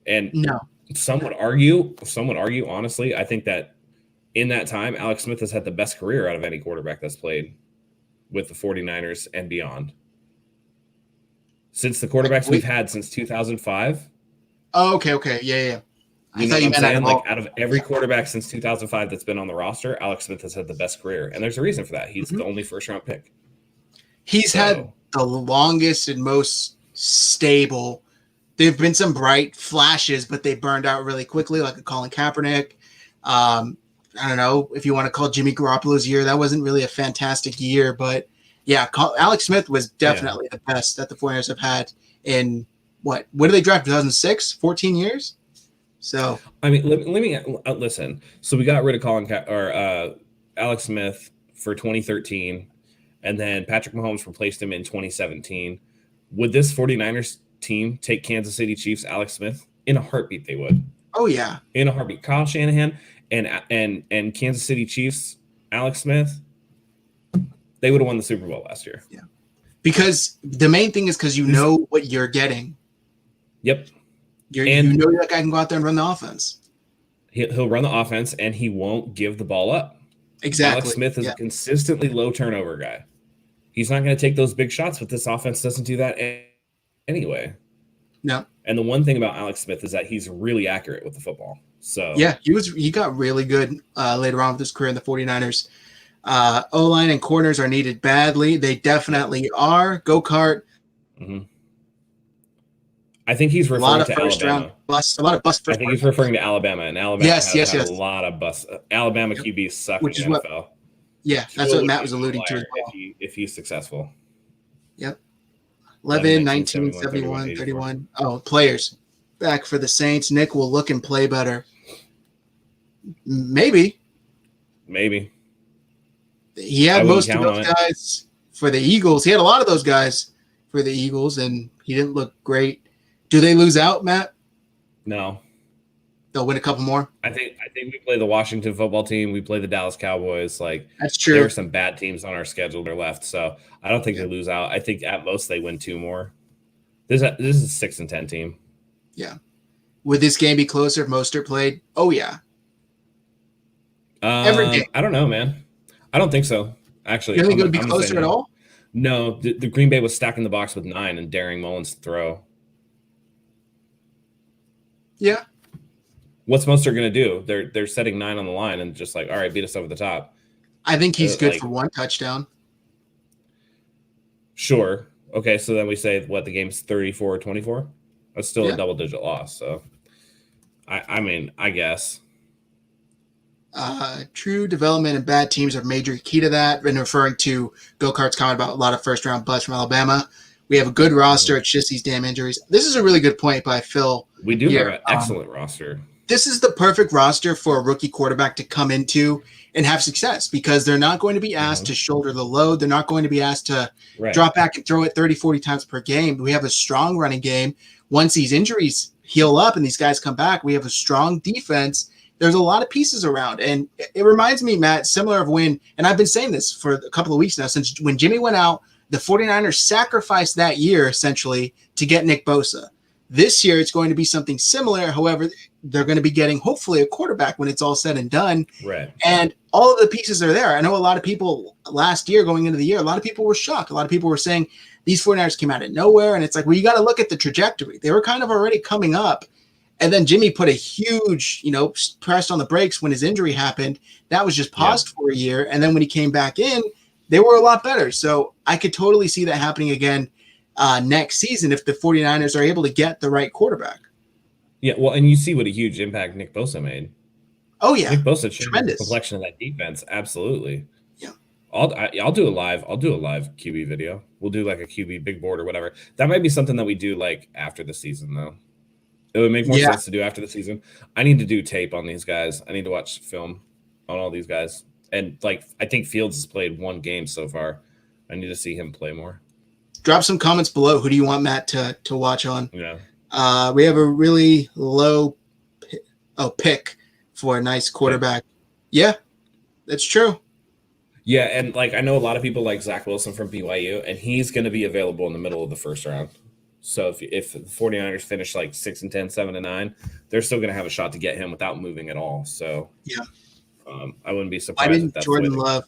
and No. some would argue, honestly, I think that in that time, Alex Smith has had the best career out of any quarterback that's played with the 49ers and beyond. Since the quarterbacks we've had since 2005. Oh, okay. Yeah. You know what I'm saying? Like out of every quarterback since 2005 that's been on the roster, Alex Smith has had the best career. And there's a reason for that. He's the only first-round pick. He's had the longest and most stable. There have been some bright flashes, but they burned out really quickly, like a Colin Kaepernick. I don't know if you want to call Jimmy Garoppolo's year. That wasn't really a fantastic year, but yeah, Alex Smith was definitely the best that the 49ers have had in what did they draft? 2006, 14 years. So I mean, let me listen. So we got rid of Alex Smith for 2013, and then Patrick Mahomes replaced him in 2017. Would this 49ers team take Kansas City Chiefs Alex Smith? In a heartbeat, they would. Oh yeah, in a heartbeat. Kyle Shanahan and Kansas City Chiefs Alex Smith, they would have won the Super Bowl last year. Yeah, because the main thing is because you know what you're getting. Yep. You know that guy can go out there and run the offense. He'll run the offense, and he won't give the ball up. Exactly. Alex Smith is a consistently low turnover guy. He's not going to take those big shots, but this offense doesn't do that anyway. No. And the one thing about Alex Smith is that he's really accurate with the football. So yeah, he got really good later on with his career in the 49ers. O-line and corners are needed badly. They definitely are. Go Kart. Mm-hmm. I think he's referring to Alabama. A lot of bust. I think he's referring to Alabama, and Alabama has had a lot of bust. Alabama QBs suck in the NFL. That's what Matt was alluding to as well. If he's successful. Yep. 11, 19, 71, 31. Oh, players. Back for the Saints. Nick will look and play better. Maybe. He had most of those guys for the Eagles. He had a lot of those guys for the Eagles, and he didn't look great. Do they lose out, Matt? No. They'll win a couple more? I think we play the Washington football team. We play the Dallas Cowboys. Like, that's true. There are some bad teams on our schedule that are left, so I don't think they lose out. I think at most they win 2 more. This is a 6-10 team. Yeah. Would this game be closer if Mostert played? Oh, yeah. Every game. I don't know, man. I don't think so, actually. You think it would be closer at all? No. The Green Bay was stacking the box with 9 and daring Mullins to throw. Yeah. What's Mostert going to do? They're setting 9 on the line and just like, all right, beat us over the top. I think he's good for 1 touchdown. Sure. Okay, so then we say, the game's 34-24? That's still a double-digit loss. So, I mean, I guess. True development and bad teams are major key to that. And referring to Go Kart's comment about a lot of first-round busts from Alabama. We have a good roster. It's just these damn injuries. This is a really good point by Phil. We do have an excellent roster. This is the perfect roster for a rookie quarterback to come into and have success because they're not going to be asked to shoulder the load. They're not going to be asked to drop back and throw it 30, 40 times per game. We have a strong running game. Once these injuries heal up and these guys come back, we have a strong defense. There's a lot of pieces around. And it reminds me, Matt, similar of when, and I've been saying this for a couple of weeks now, since when Jimmy went out, the 49ers sacrificed that year essentially to get Nick Bosa. This year, it's going to be something similar. However, they're going to be getting hopefully a quarterback when it's all said and done. Right. And all of the pieces are there. I know a lot of people last year going into the year, a lot of people were shocked. A lot of people were saying these 49ers came out of nowhere. And it's like, well, you got to look at the trajectory. They were kind of already coming up. And then Jimmy put a huge, press on the brakes when his injury happened. That was just paused for a year. And then when he came back in, they were a lot better. So I could totally see that happening again next season if the 49ers are able to get the right quarterback. Yeah, well, and you see what a huge impact Nick Bosa made. Oh, yeah. Nick Bosa changed the complexion of that defense. Absolutely. Yeah. I'll do a live QB video. We'll do like a QB big board or whatever. That might be something that we do like after the season, though. It would make more sense to do after the season. I need to do tape on these guys. I need to watch film on all these guys. And I think Fields has played 1 game so far. I need to see him play more. Drop some comments below. Who do you want Matt to watch on? Yeah. We have a really low pick for a nice quarterback. Yeah. That's true. Yeah, and like I know a lot of people like Zach Wilson from BYU, and he's going to be available in the middle of the first round. So if the 49ers finish like 6-10, 7-9, they're still going to have a shot to get him without moving at all. So Yeah. I wouldn't be Why surprised if didn't that's the way Jordan Love?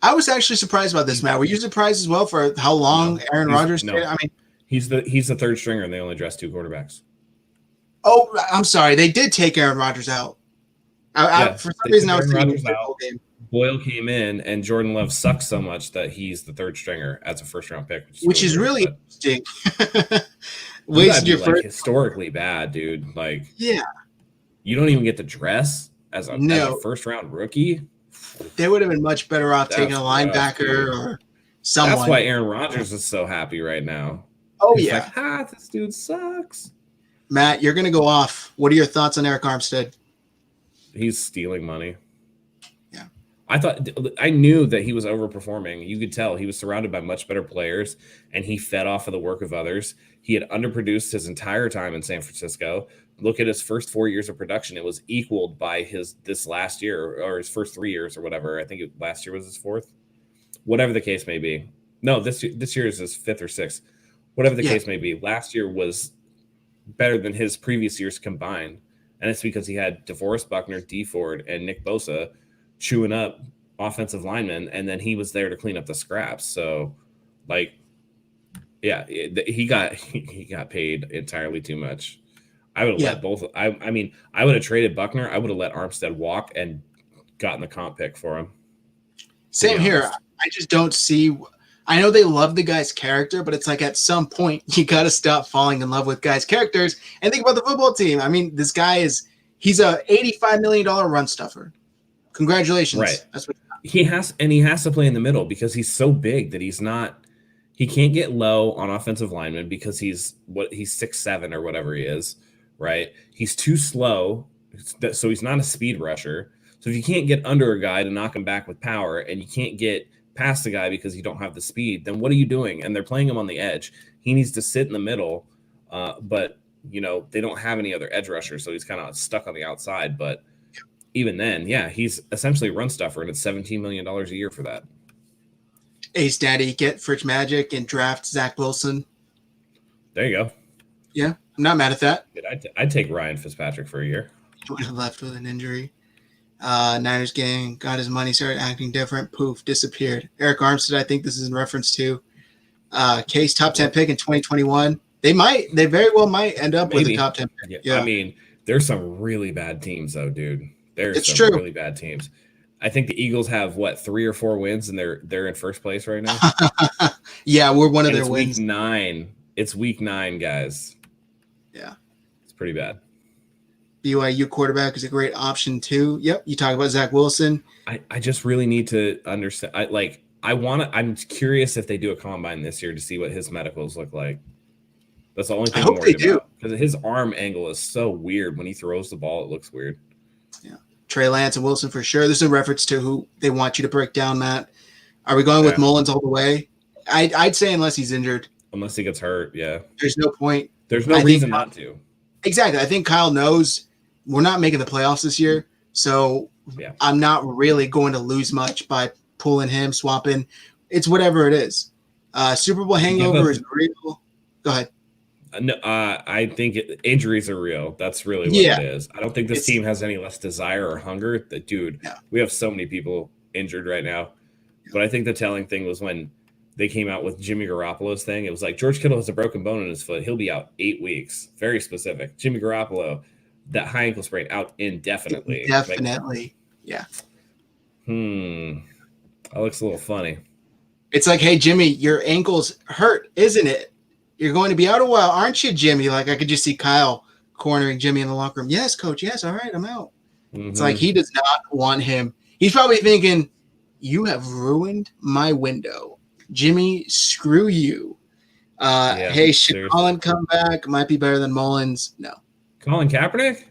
I was actually surprised about this, Matt. Were you surprised as well for how long Aaron Rodgers stayed? I mean, he's the third stringer, and they only dress 2 quarterbacks. oh, I'm sorry. They did take Aaron Rodgers out. For some reason, I was thinking Rodgers out. Boyle came in, and Jordan Love sucks so much that he's the third stringer as a first-round pick, which is really interesting. Wasted your first historically bad, dude. Like, yeah, you don't even get to dress as a first-round rookie. They would have been much better off taking a linebacker or someone. That's why Aaron Rodgers is so happy right now. Oh, He's yeah. like, this dude sucks. Matt, you're going to go off. What are your thoughts on Eric Armstead? He's stealing money. Yeah. I knew that he was overperforming. You could tell he was surrounded by much better players, and he fed off of the work of others. He had underproduced his entire time in San Francisco. Look at his first 4 years of production. It was equaled by this last year or his first 3 years or whatever. I think last year was his 4th. Whatever the case may be. No, this year is his 5th or 6th. Whatever the case may be. Last year was better than his previous years combined. And it's because he had DeForest Buckner, D Ford, and Nick Bosa chewing up offensive linemen, and then he was there to clean up the scraps. So, like, yeah, he got paid entirely too much. I would have let both. I mean, I would have traded Buckner. I would have let Armstead walk and gotten the comp pick for him. Same here. I just don't see. I know they love the guy's character, but it's like at some point you got to stop falling in love with guys' characters and think about the football team. I mean, this guy he's a $85 million run stuffer. Congratulations. Right. That's what he has to play in the middle because he's so big that he can't get low on offensive linemen because he's 6'7" or whatever he is, right? He's too slow, so he's not a speed rusher. So if you can't get under a guy to knock him back with power, and you can't get past the guy because you don't have the speed, then what are you doing? And they're playing him on the edge. He needs to sit in the middle, but they don't have any other edge rushers, so he's kind of stuck on the outside. But even then, he's essentially a run stuffer, and it's $17 million a year for that. Ace Daddy, get Fridge Magic and draft Zach Wilson. There you go. Yeah, I'm not mad at that. I'd take Ryan Fitzpatrick for a year. He would have left with an injury. Niners gang got his money, started acting different. Poof, disappeared. Eric Armstead, I think this is in reference to Case top 10 pick in 2021. They very well might end up with a top 10 pick. Yeah. I mean, there's some really bad teams though, dude. There's some really bad teams. I think the Eagles have 3 or 4 wins, and they're in first place right now. Yeah, we're one of their wins. Week 9. It's week 9, guys. Yeah, it's pretty bad. BYU quarterback is a great option too. Yep, you talk about Zach Wilson. I just really need to understand. I'm curious if they do a combine this year to see what his medicals look like. That's the only thing I'm worried about. Because his arm angle is so weird. When he throws the ball, it looks weird. Yeah. Trey Lance and Wilson for sure. There's a reference to who they want you to break down, Matt. Are we going with Mullins all the way? I'd say unless he's injured. Unless he gets hurt, yeah. There's no point. There's no reason not to. Exactly. I think Kyle knows we're not making the playoffs this year, so I'm not really going to lose much by pulling him, swapping. It's whatever it is. Super Bowl hangover is real. Go ahead. No, I think injuries are real. That's really what it is. I don't think this team has any less desire or hunger. Dude, we have so many people injured right now. But I think the telling thing was when they came out with Jimmy Garoppolo's thing. It was like, George Kittle has a broken bone in his foot. He'll be out 8 weeks. Very specific. Jimmy Garoppolo, that high ankle sprain, out indefinitely. Definitely. Yeah. That looks a little funny. It's like, hey, Jimmy, your ankle's hurt, isn't it? You're going to be out a while, aren't you, Jimmy? Like, I could just see Kyle cornering Jimmy in the locker room. Yes, coach. Yes. All right. I'm out. It's like he does not want him. He's probably thinking, you have ruined my window. Jimmy, screw you. Hey, should Colin come back? Might be better than Mullins. No. Colin Kaepernick?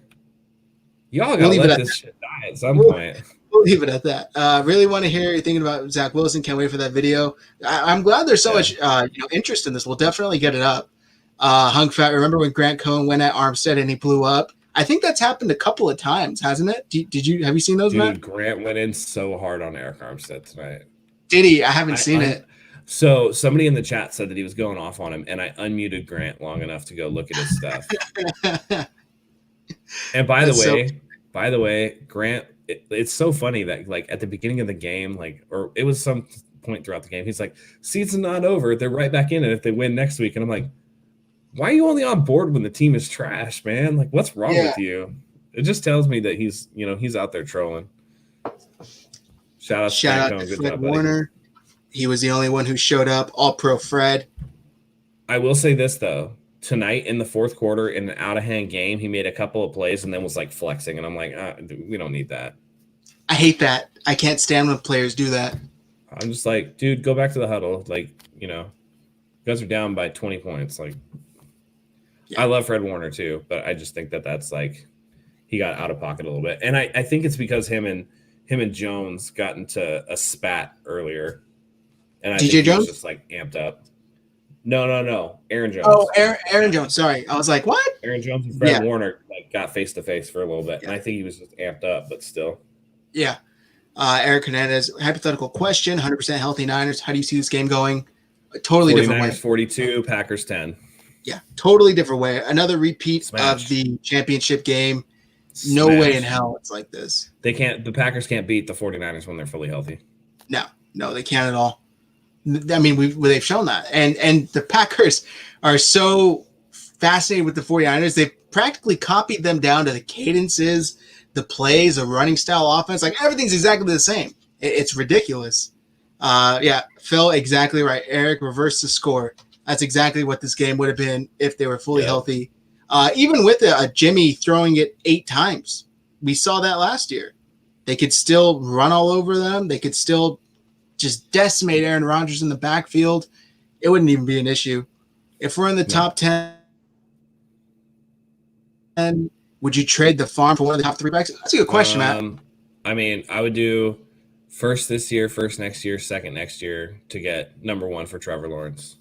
Y'all got to let this shit die at some point. We'll leave it at that. Really want to hear you thinking about Zach Wilson. Can't wait for that video. I'm glad there's so much interest in this. We'll definitely get it up. Hung Fat, remember when Grant Cohn went at Armstead and he blew up? I think that's happened a couple of times, hasn't it? Have you seen those, Dude, Matt? Grant went in so hard on Eric Armstead tonight. Did he? I haven't seen it. So somebody in the chat said that he was going off on him, and I unmuted Grant long enough to go look at his stuff. And by the way, Grant, it's so funny that like at the beginning of the game, like, or it was some point throughout the game, he's like, season's not over. They're right back in it if they win next week. And I'm like, why are you only on board when the team is trash, man? Like, what's wrong with you? It just tells me that he's out there trolling. Shout out to Fred Warner. He was the only one who showed up. All pro Fred. I will say this though. Tonight in the fourth quarter in an out-of-hand game, he made a couple of plays and then was like flexing. And I'm like, we don't need that. I hate that. I can't stand when players do that. I'm just like, dude, go back to the huddle. Like, you guys are down by 20 points. Like, yeah. I love Fred Warner too, but I just think that that's like he got out of pocket a little bit. And I think it's because him and Jones got into a spat earlier. And I DJ think Jones was just like amped up. No. Aaron Jones. Oh, Aaron Jones. Sorry. I was like, what? Aaron Jones and Fred Warner like got face to face for a little bit. Yeah. And I think he was just amped up, but still. Yeah. Eric Hernandez, hypothetical question, 100% healthy Niners. How do you see this game going? A totally different way. 42, Packers 10. Yeah, totally different way. Another repeat of the championship game. No way in hell it's like this. The Packers can't beat the 49ers when they're fully healthy. No, they can't at all. I mean, they've shown that. And the Packers are so fascinated with the 49ers. They've practically copied them down to the cadences, the plays, a running style offense. Like, everything's exactly the same. It's ridiculous. Phil, exactly right. Eric reversed the score. That's exactly what this game would have been if they were fully healthy. Even with a Jimmy throwing it 8 times. We saw that last year. They could still run all over them. They could still just decimate Aaron Rodgers in the backfield. It wouldn't even be an issue. If we're in the top 10, would you trade the farm for one of the top 3 backs? That's a good question, Matt. I mean, I would do first this year, first next year, second next year to get number 1 for Trevor Lawrence.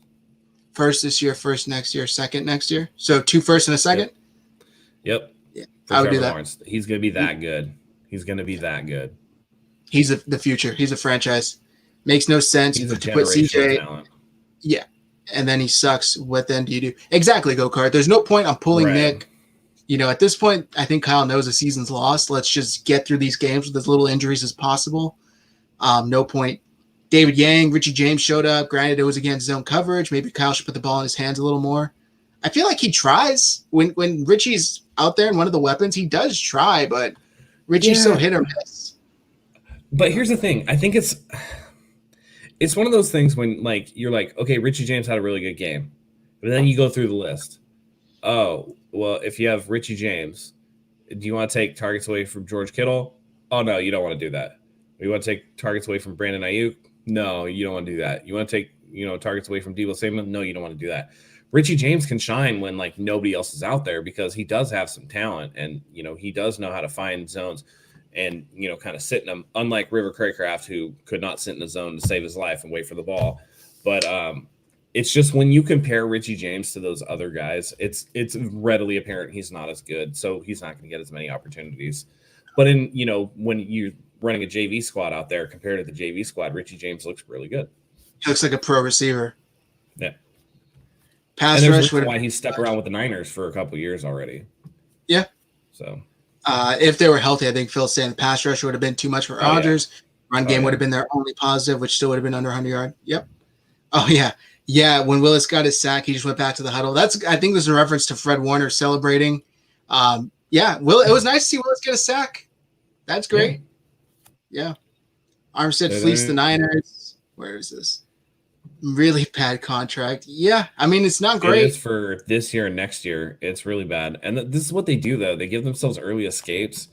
First this year, first next year, second next year. So 2 firsts and a second? Yep. Yeah, I would Trevor do that. Lawrence. He's going to be that good. He's going to be that good. He's the future. He's a franchise. Makes no sense to put CJ. Talent. Yeah. And then he sucks. What then do you do? Exactly, Go-Kart. There's no point on pulling Nick. At this point, I think Kyle knows the season's lost. Let's just get through these games with as little injuries as possible. No point. David Yang, Richie James showed up. Granted, it was against zone coverage. Maybe Kyle should put the ball in his hands a little more. I feel like he tries. When Richie's out there and one of the weapons, he does try, but Richie's so hit or miss. But here's the thing. I think it's one of those things when like you're like, okay, Richie James had a really good game. But then you go through the list. Oh, well, if you have Richie James, do you want to take targets away from George Kittle? Oh, no, you don't want to do that. You want to take targets away from Brandon Ayuk? No, you don't want to do that. You want to take, targets away from Deebo Samuel? No, you don't want to do that. Richie James can shine when like nobody else is out there because he does have some talent and, he does know how to find zones and, kind of sit in them, unlike River Craycraft, who could not sit in the zone to save his life and wait for the ball. But it's just when you compare Richie James to those other guys, it's readily apparent he's not as good. So he's not going to get as many opportunities. But when you're running a JV squad out there compared to the JV squad, Richie James looks really good. He looks like a pro receiver. Yeah. Pass and rush would why he's stuck around with the Niners for a couple years already. Yeah. So if they were healthy, I think Phil's saying the pass rush would have been too much for Rodgers. Run game would have been their only positive, which still would have been under 100 yards. Yep. Oh, yeah. Yeah, when Willis got his sack, he just went back to the huddle. I think this is a reference to Fred Warner celebrating. It was nice to see Willis get a sack. That's great. Yeah. Armstead fleeced the Niners. Where is this? Really bad contract. Yeah, I mean, it's not great. It is for this year and next year. It's really bad. And this is what they do, though. They give themselves early escapes.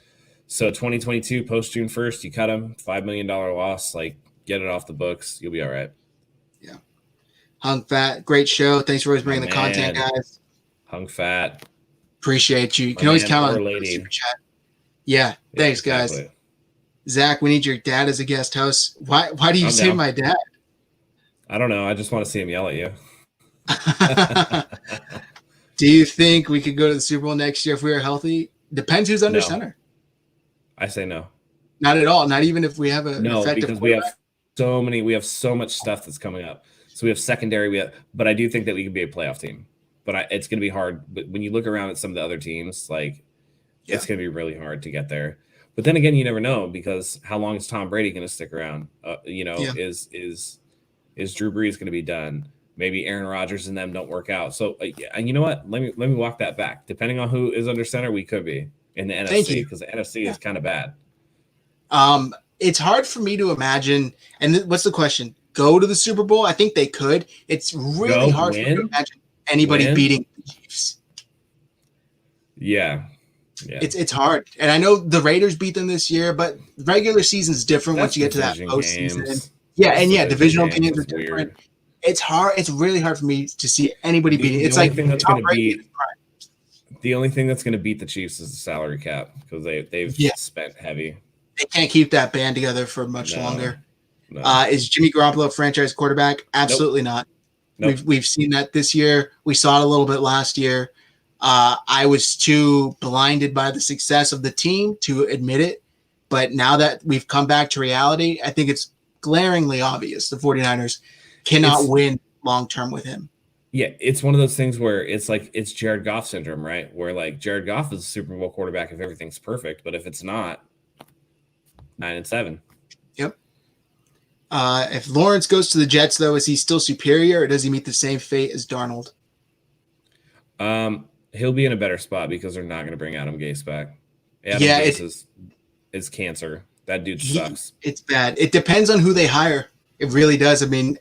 So 2022, post June 1st, you cut him, $5 million loss. Like, get it off the books. You'll be all right. Yeah. Hung Fat, great show. Thanks for always bringing the content, guys. Hung Fat. Appreciate you. You can always count on lady. Super Chat. Yeah, thanks, guys. Zach, we need your dad as a guest host. Why do you say my dad? I don't know. I just want to see him yell at you. Do you think we could go to the Super Bowl next year if we were healthy? Depends who's under No. center. I say no. Not at all. Not even if we have an effective because we have so much stuff that's coming up. So we have secondary, but I do think that we can be a playoff team. But it's going to be hard. But when you look around at some of the other teams, like it's going to be really hard to get there. But then again, you never know, because how long is Tom Brady going to stick around? Is Drew Brees going to be done? Maybe Aaron Rodgers and them don't work out. So, and you know what? Let me walk that back. Depending on who is under center, we could be in the NFC, because the NFC is kind of bad. It's hard for me to imagine. And what's the question? Go to the Super Bowl? I think they could. It's really hard for me to imagine anybody beating the Chiefs. Yeah. It's hard. And I know the Raiders beat them this year, but regular season is different once you get to that postseason. Divisional games are different. Weird. It's hard. It's really hard for me to see anybody beating. It's like the only thing that's going to beat the Chiefs is the salary cap, because they've spent heavy. They can't keep that band together for much longer. No. Is Jimmy Garoppolo a franchise quarterback? Absolutely not. Nope. We've seen that this year. We saw it a little bit last year. I was too blinded by the success of the team to admit it. But now that we've come back to reality, I think it's glaringly obvious the 49ers cannot win long-term with him. Yeah, it's one of those things where it's like it's Jared Goff syndrome, right? Where like Jared Goff is a Super Bowl quarterback if everything's perfect, but if it's not, 9-7. Yep. If Lawrence goes to the Jets, though, is he still superior, or does he meet the same fate as Darnold? He'll be in a better spot because they're not going to bring Adam Gase back. Gase is cancer. That dude sucks. It's bad. It depends on who they hire. It really does. I mean,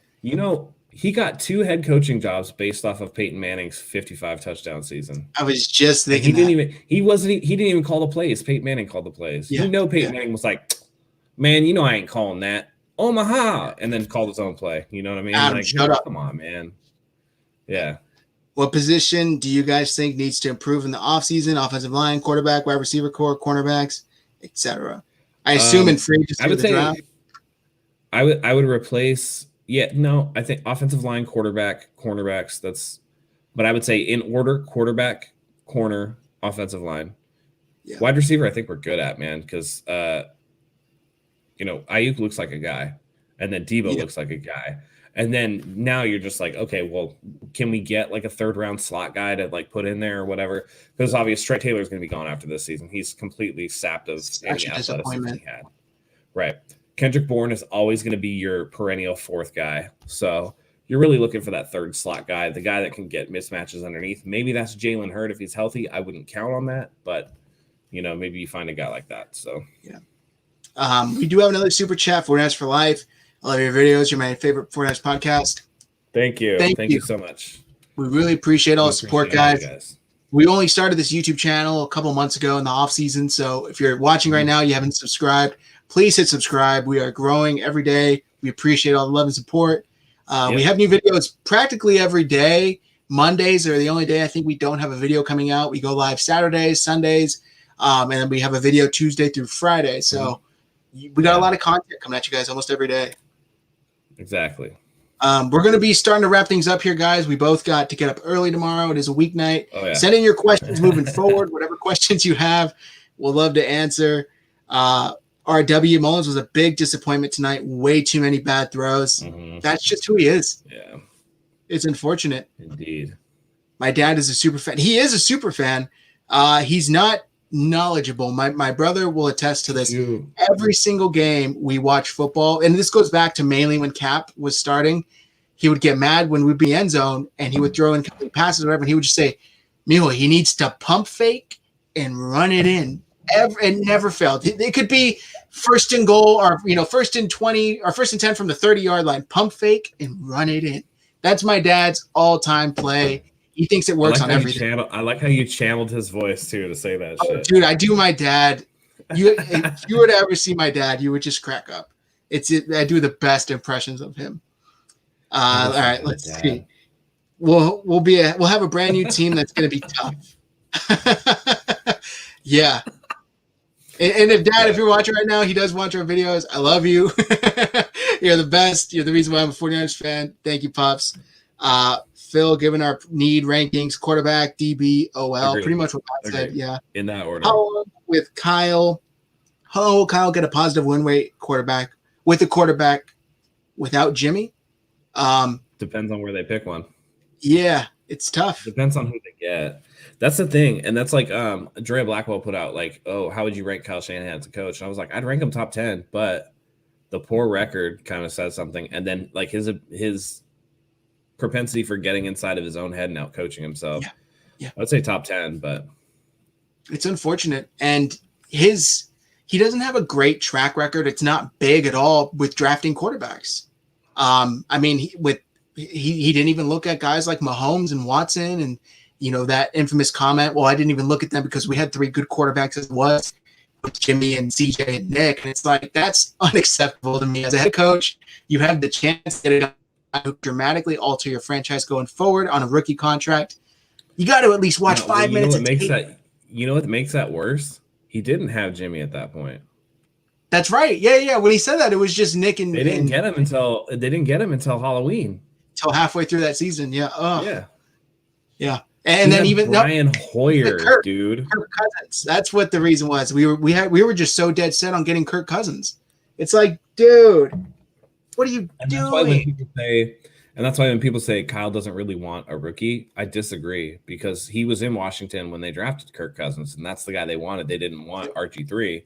he got 2 head coaching jobs based off of Peyton Manning's 55 touchdown season. I was just thinking he didn't even call the plays. Peyton Manning called the plays. Yeah. Peyton Manning was like, man, I ain't calling that. Omaha, and then called his own play. You know what I mean? Adam, shut up. Come on, man. Yeah. What position do you guys think needs to improve in the offseason? Offensive line, quarterback, wide receiver core, cornerbacks, etc. I assume in free agency the draft. I would replace. I think offensive line, quarterback, cornerbacks. But I would say in order: quarterback, corner, offensive line, wide receiver. I think we're good at, man, because Ayuk looks like a guy, and then Debo looks like a guy. And then now you're just like, okay, well, can we get like a 3rd-round slot guy to like put in there or whatever? Because obviously Trey Taylor's going to be gone after this season. He's completely sapped of any athleticism he had. Right. Kendrick Bourne is always going to be your perennial 4th guy. So you're really looking for that 3rd slot guy, the guy that can get mismatches underneath. Maybe that's Jalen Hurd if he's healthy. I wouldn't count on that, but maybe you find a guy like that. So we do have another super chat, 49ers for life. I love your videos. You're my favorite 49ers podcast. Thank you. Thank you so much. We really appreciate all the support, guys. We only started this YouTube channel a couple months ago in the off season. So if you're watching right now, you haven't subscribed, please hit subscribe. We are growing every day. We appreciate all the love and support. We have new videos practically every day. Mondays are the only day I think we don't have a video coming out. We go live Saturdays, Sundays, and then we have a video Tuesday through Friday. So we got a lot of content coming at you guys almost every day. Exactly. We're going to be starting to wrap things up here, guys. We both got to get up early tomorrow. It is a weeknight. Oh, yeah. Send in your questions moving forward. Whatever questions you have, we'll love to answer. RW Mullins was a big disappointment tonight. Way too many bad throws. Mm-hmm. That's just who he is. Yeah. It's unfortunate. Indeed. My dad is a super fan. He is a super fan. He's not knowledgeable. My brother will attest to this. Every single game we watch football, and this goes back to mainly when Cap was starting, he would get mad when we'd be end zone and he would throw in complete passes or whatever, and he would just say, Milo, he needs to pump fake and run it in. It never failed. It could be 1st and goal or 1st and 20 or 1st and 10 from the 30-yard line. Pump fake and run it in. That's my dad's all-time play. He thinks it works on everything. I like how you channeled his voice too to say that shit. Dude, I do my dad. If you were to ever see my dad, you would just crack up. I do the best impressions of him. All right, let's see. We'll have a brand new team that's going to be tough. Yeah. And if you're watching right now, he does watch our videos. I love you. You're the best. You're the reason why I'm a 49ers fan. Thank you, Pops. Phil, given our need rankings, quarterback, DB, OL, pretty Agreed. much what I said. Yeah. In that order. How with Kyle? How will Kyle get a positive win rate quarterback with a quarterback without Jimmy? Depends on where they pick one. Yeah, it's tough. Depends on who they get. That's the thing. And that's like Drea Blackwell put out like, oh, how would you rank Kyle Shanahan as a coach? And I was like, I'd rank him top 10, but the poor record kind of says something. And then like his propensity for getting inside of his own head and out coaching himself. Yeah. I'd say top 10, but it's unfortunate. And he doesn't have a great track record. It's not big at all with drafting quarterbacks. I mean, he didn't even look at guys like Mahomes and Watson and, you know, that infamous comment, well, I didn't even look at them because we had 3 good quarterbacks as it was with Jimmy and CJ and Nick. And it's like, that's unacceptable to me. As a head coach, you have the chance to get a guy who dramatically alter your franchise going forward on a rookie contract. You got to at least watch 5 minutes. You know what makes that worse? He didn't have Jimmy at that point. That's right. Yeah. When he said that, it was just Nick and they didn't get him until Halloween. Till halfway through that season. Yeah. Yeah. And then even Brian Hoyer, dude. Kirk Cousins. That's what the reason was. We were just so dead set on getting Kirk Cousins. It's like, dude, what are you doing? That's why when people say Kyle doesn't really want a rookie, I disagree because he was in Washington when they drafted Kirk Cousins, and that's the guy they wanted. They didn't want RG3.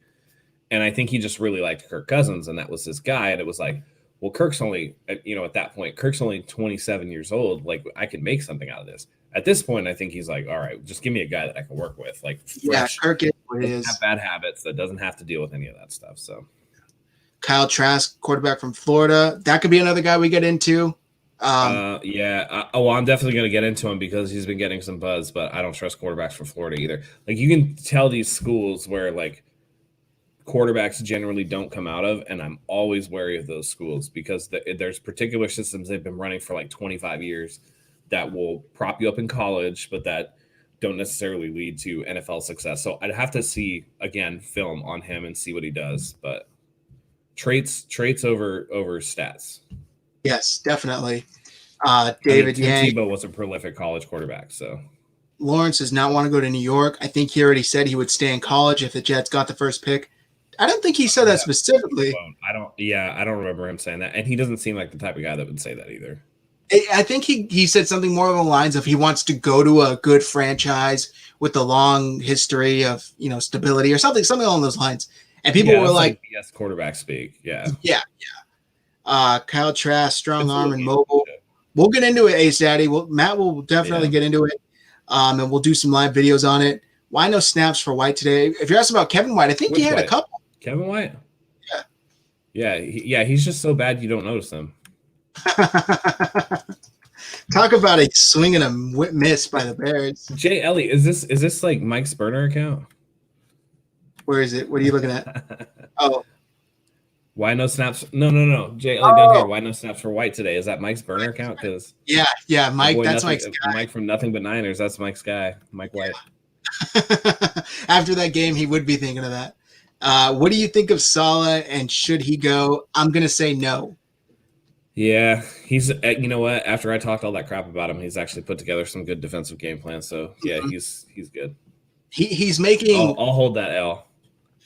And I think he just really liked Kirk Cousins, and that was his guy. And it was like, well, Kirk's only, at that point, Kirk's only 27 years old. Like, I can make something out of this. At this point, I think he's like, all right, just give me a guy that I can work with. Like, fresh, Kirk is what it is. Have bad habits that doesn't have to deal with any of that stuff. So, Kyle Trask, quarterback from Florida. That could be another guy we get into. I'm definitely going to get into him because he's been getting some buzz, but I don't trust quarterbacks from Florida either. Like, you can tell these schools where, like, quarterbacks generally don't come out of, and I'm always wary of those schools because there's particular systems they've been running for like 25 years that will prop you up in college, but that don't necessarily lead to NFL success. So I'd have to see, again, film on him and see what he does, but traits over stats. Yes, definitely. David Yang. Tebow was a prolific college quarterback, so. Lawrence does not want to go to New York. I think he already said he would stay in college if the Jets got the first pick. I don't think he said that specifically. I don't remember him saying that. And he doesn't seem like the type of guy that would say that either. I think he said something more along the lines of he wants to go to a good franchise with a long history of, stability or something along those lines. And people were like, yes, quarterback speak. Yeah. Yeah. Kyle Trask, strong arm and mobile. We'll get into it, Ace Daddy. Matt will definitely get into it. And we'll do some live videos on it. Why no snaps for White today? If you're asking about Kevin White, I think he had a couple. Kevin White? Yeah. Yeah, he's just so bad you don't notice him. Talk about a swing and a miss by the Bears. Jay Ellie, is this like Mike's burner account? Where is it? What are you looking at? Oh. Why no snaps? No. Jay Ellie down here. Why no snaps for White today? Is that Mike's burner account? Because yeah, Mike. That's Mike's guy. Mike from Nothing But Niners. That's Mike's guy. Mike White. After that game, he would be thinking of that. What do you think of Saleh, and should he go? I'm going to say no. Yeah, he's. You know what? After I talked all that crap about him, he's actually put together some good defensive game plans. So yeah, he's good. He's making. I'll hold that L.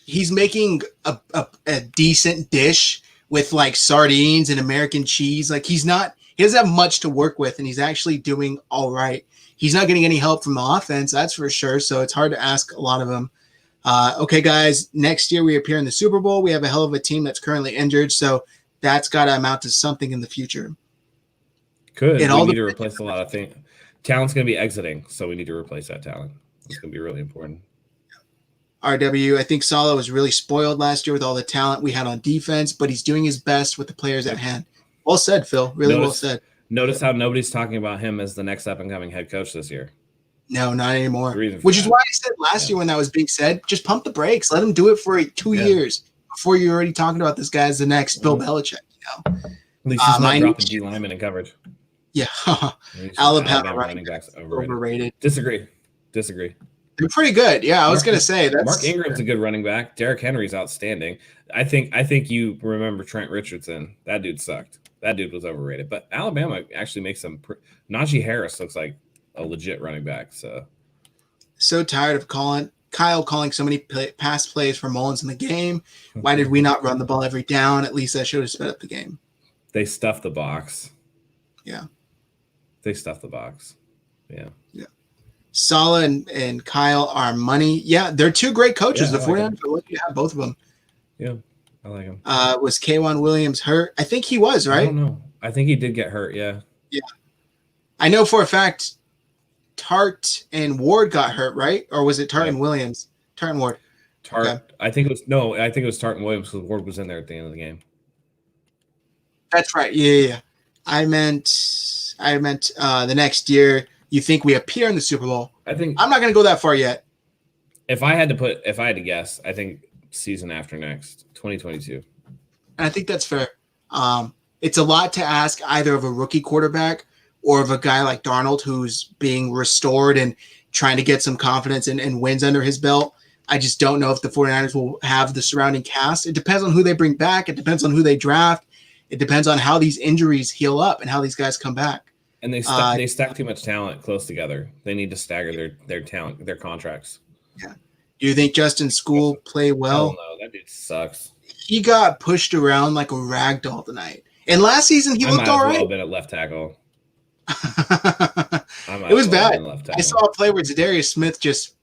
He's making a decent dish with like sardines and American cheese. Like he doesn't have much to work with, and he's actually doing all right. He's not getting any help from the offense, that's for sure. So it's hard to ask a lot of him. Okay, guys, next year we appear in the Super Bowl. We have a hell of a team that's currently injured, so that's got to amount to something in the future. We need to replace a lot of things. Talent's going to be exiting, so we need to replace that talent. It's going to be really important. RW, I think Saleh was really spoiled last year with all the talent we had on defense, but he's doing his best with the players at hand. Well said, Phil. Well said. Notice how nobody's talking about him as the next up-and-coming head coach this year. No, not anymore. Which is why I said last year when that was being said, just pump the brakes. Let him do it for 2 years before you're already talking about this guy as the next Bill Belichick. At least he's not dropping D linemen in coverage. Yeah. Alabama running backs overrated. Disagree. They're pretty good. Yeah, I was going to say that. Mark Ingram's a good running back. Derrick Henry's outstanding. I think you remember Trent Richardson. That dude sucked. That dude was overrated. But Alabama actually makes some. Najee Harris looks like a legit running back. So tired of Kyle calling so many pass plays for Mullins in the game. Why did we not run the ball every down? At least that should have sped up the game. They stuffed the box. Yeah. They stuffed the box. Yeah. Yeah. Sala and Kyle are money. Yeah, they're two great coaches. Yeah, the 49ers are lucky to have both of them. Yeah, I like him. Was K'Wan Williams hurt? I think he was, right? I don't know. I think he did get hurt, yeah. Yeah. I know for a fact Tart and Ward got hurt, right? Or was it Tart and Williams? Tart and Ward. Tart. Okay. I think it was Tart and Williams because Ward was in there at the end of the game. That's right. Yeah. I meant the next year. You think we appear in the Super Bowl? I think I'm not going to go that far yet. If I had to guess, I think season after next, 2022. And I think that's fair. It's a lot to ask either of a rookie quarterback or of a guy like Darnold who's being restored and trying to get some confidence and wins under his belt. I just don't know if the 49ers will have the surrounding cast. It depends on who they bring back. It depends on who they draft. It depends on how these injuries heal up and how these guys come back. And they stack too much talent close together. They need to stagger their talent, their contracts. Yeah. Do you think Justin School play well? No, that dude sucks. He got pushed around like a rag doll tonight. And last season he looked all right. Well been at left tackle. It was bad. I saw a play where Zadarius Smith just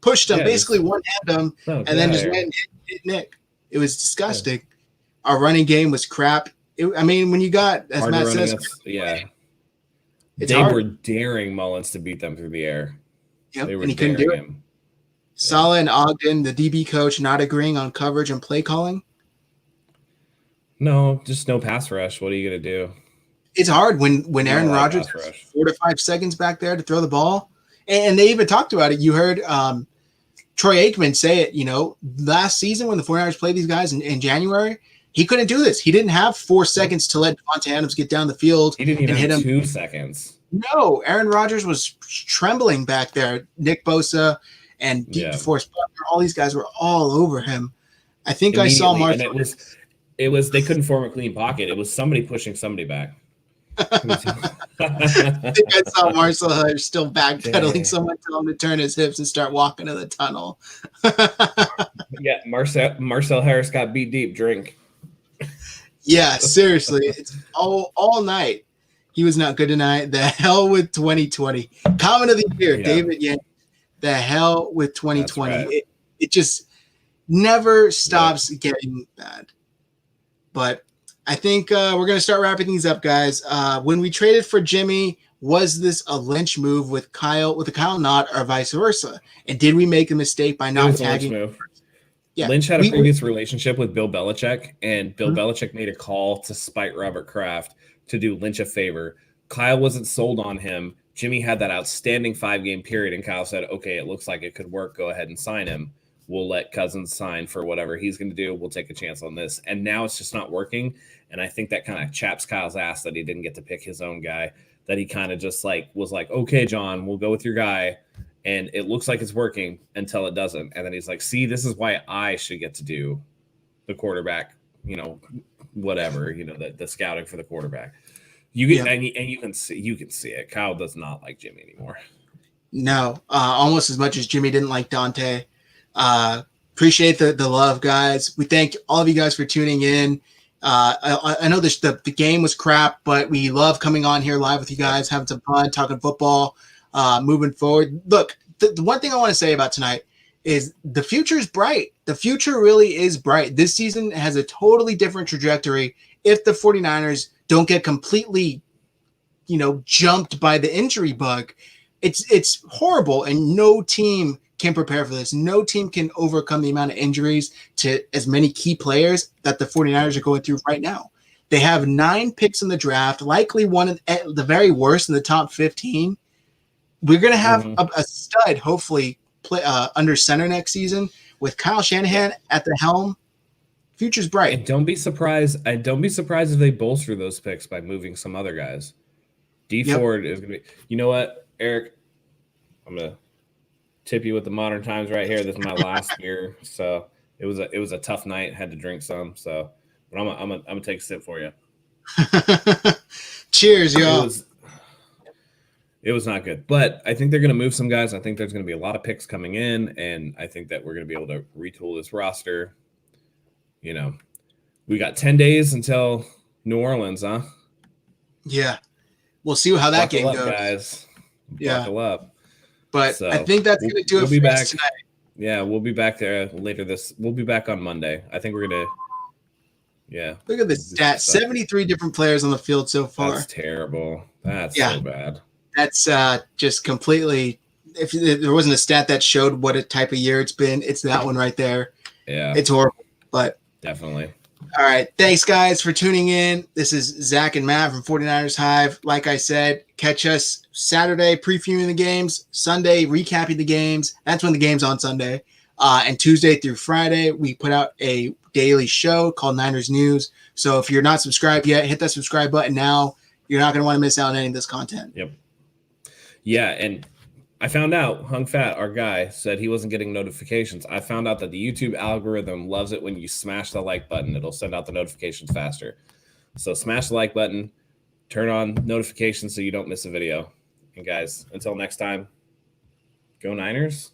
pushed him, basically one-handed him, and then just went and hit Nick. It was disgusting. Yeah. Our running game was crap. When you got, as Matt says, they were daring Mullins to beat them through the air. Yep, and he couldn't do it. Him. Sala and Ogden, the DB coach, not agreeing on coverage and play calling. No, just no pass rush. What are you going to do? It's hard when Aaron Rodgers has 4 to 5 seconds back there to throw the ball. And they even talked about it. You heard Troy Aikman say it, last season when the 49ers played these guys in January, he couldn't do this. He didn't have 4 seconds to let Devontae Adams get down the field. He didn't even hit him 2 seconds. No, Aaron Rodgers was trembling back there. Nick Bosa and DeForest Buckner, all these guys were all over him. I think I saw Marshall. It was they couldn't form a clean pocket. It was somebody pushing somebody back. I think I saw Marcel Harris still backpedaling. Someone tell him to turn his hips and start walking to the tunnel. Yeah, Marcel Harris got beat deep. Drink. Yeah, seriously. It's all night. He was not good tonight. The hell with 2020. Comment of the year, David Yang. The hell with 2020. Right. It just never stops getting bad. But I think we're going to start wrapping things up, guys. When we traded for Jimmy, was this a Lynch move with a Kyle Knott or vice versa? And did we make a mistake by not tagging? Move. Yeah, Lynch had a previous relationship with Bill Belichick, and Bill Belichick made a call to spite Robert Kraft to do Lynch a favor. Kyle wasn't sold on him. Jimmy had that outstanding 5-game period, and Kyle said, okay, it looks like it could work. Go ahead and sign him. We'll let Cousins sign for whatever he's going to do. We'll take a chance on this. And now it's just not working. And I think that kind of chaps Kyle's ass that he didn't get to pick his own guy, that he kind of just was like, okay, John, we'll go with your guy. And it looks like it's working until it doesn't. And then he's like, see, this is why I should get to do the quarterback, whatever, the scouting for the quarterback. You get and you can see it. Kyle does not like Jimmy anymore. No, almost as much as Jimmy didn't like Dante. Appreciate the love, guys. We thank all of you guys for tuning in. I know the game was crap, but we love coming on here live with you guys, having some fun, talking football, moving forward. Look, the one thing I want to say about tonight is the future is bright. The future really is bright. This season has a totally different trajectory if the 49ers don't get completely, jumped by the injury bug. It's horrible, and no team can prepare for this. No team can overcome the amount of injuries to as many key players that the 49ers are going through right now. They have 9 picks in the draft, likely one at the very worst in the top 15. We're going to have a stud, hopefully, play under center next season with Kyle Shanahan at the helm. Future's bright. And don't be surprised. If they bolster those picks by moving some other guys. Ford is going to be. You know what, Eric? I'm going to tip you with the modern times right here. This is my last beer, so it was a tough night. Had to drink some, so but I'm gonna take a sip for you. Cheers, y'all. It was not good, but I think they're going to move some guys. I think there's going to be a lot of picks coming in, and I think that we're going to be able to retool this roster. You know, we got 10 days until New Orleans, huh? Yeah. We'll see how that Buckle game up, goes. guys. Yeah. Buckle up. But So I think that's going to do it for us tonight. Yeah, we'll be back there later we'll be back on Monday. I think we're going to Look at the stats. 73 different players on the field so far. That's terrible. That's so bad. That's just completely – if there wasn't a stat that showed what a type of year it's been, it's that one right there. Yeah. It's horrible, but – definitely. All right. Thanks, guys, for tuning in. This is Zach and Matt from 49ers Hive. Like I said, catch us Saturday previewing the games, Sunday recapping the games. That's when the game's on Sunday. And Tuesday through Friday, we put out a daily show called Niners News. So if you're not subscribed yet, hit that subscribe button now. You're not going to want to miss out on any of this content. Yep. Yeah, and I found out, Hung Fat, our guy, said he wasn't getting notifications. I found out that the YouTube algorithm loves it when you smash the like button. It'll send out the notifications faster. So smash the like button, turn on notifications so you don't miss a video. And guys, until next time, go Niners.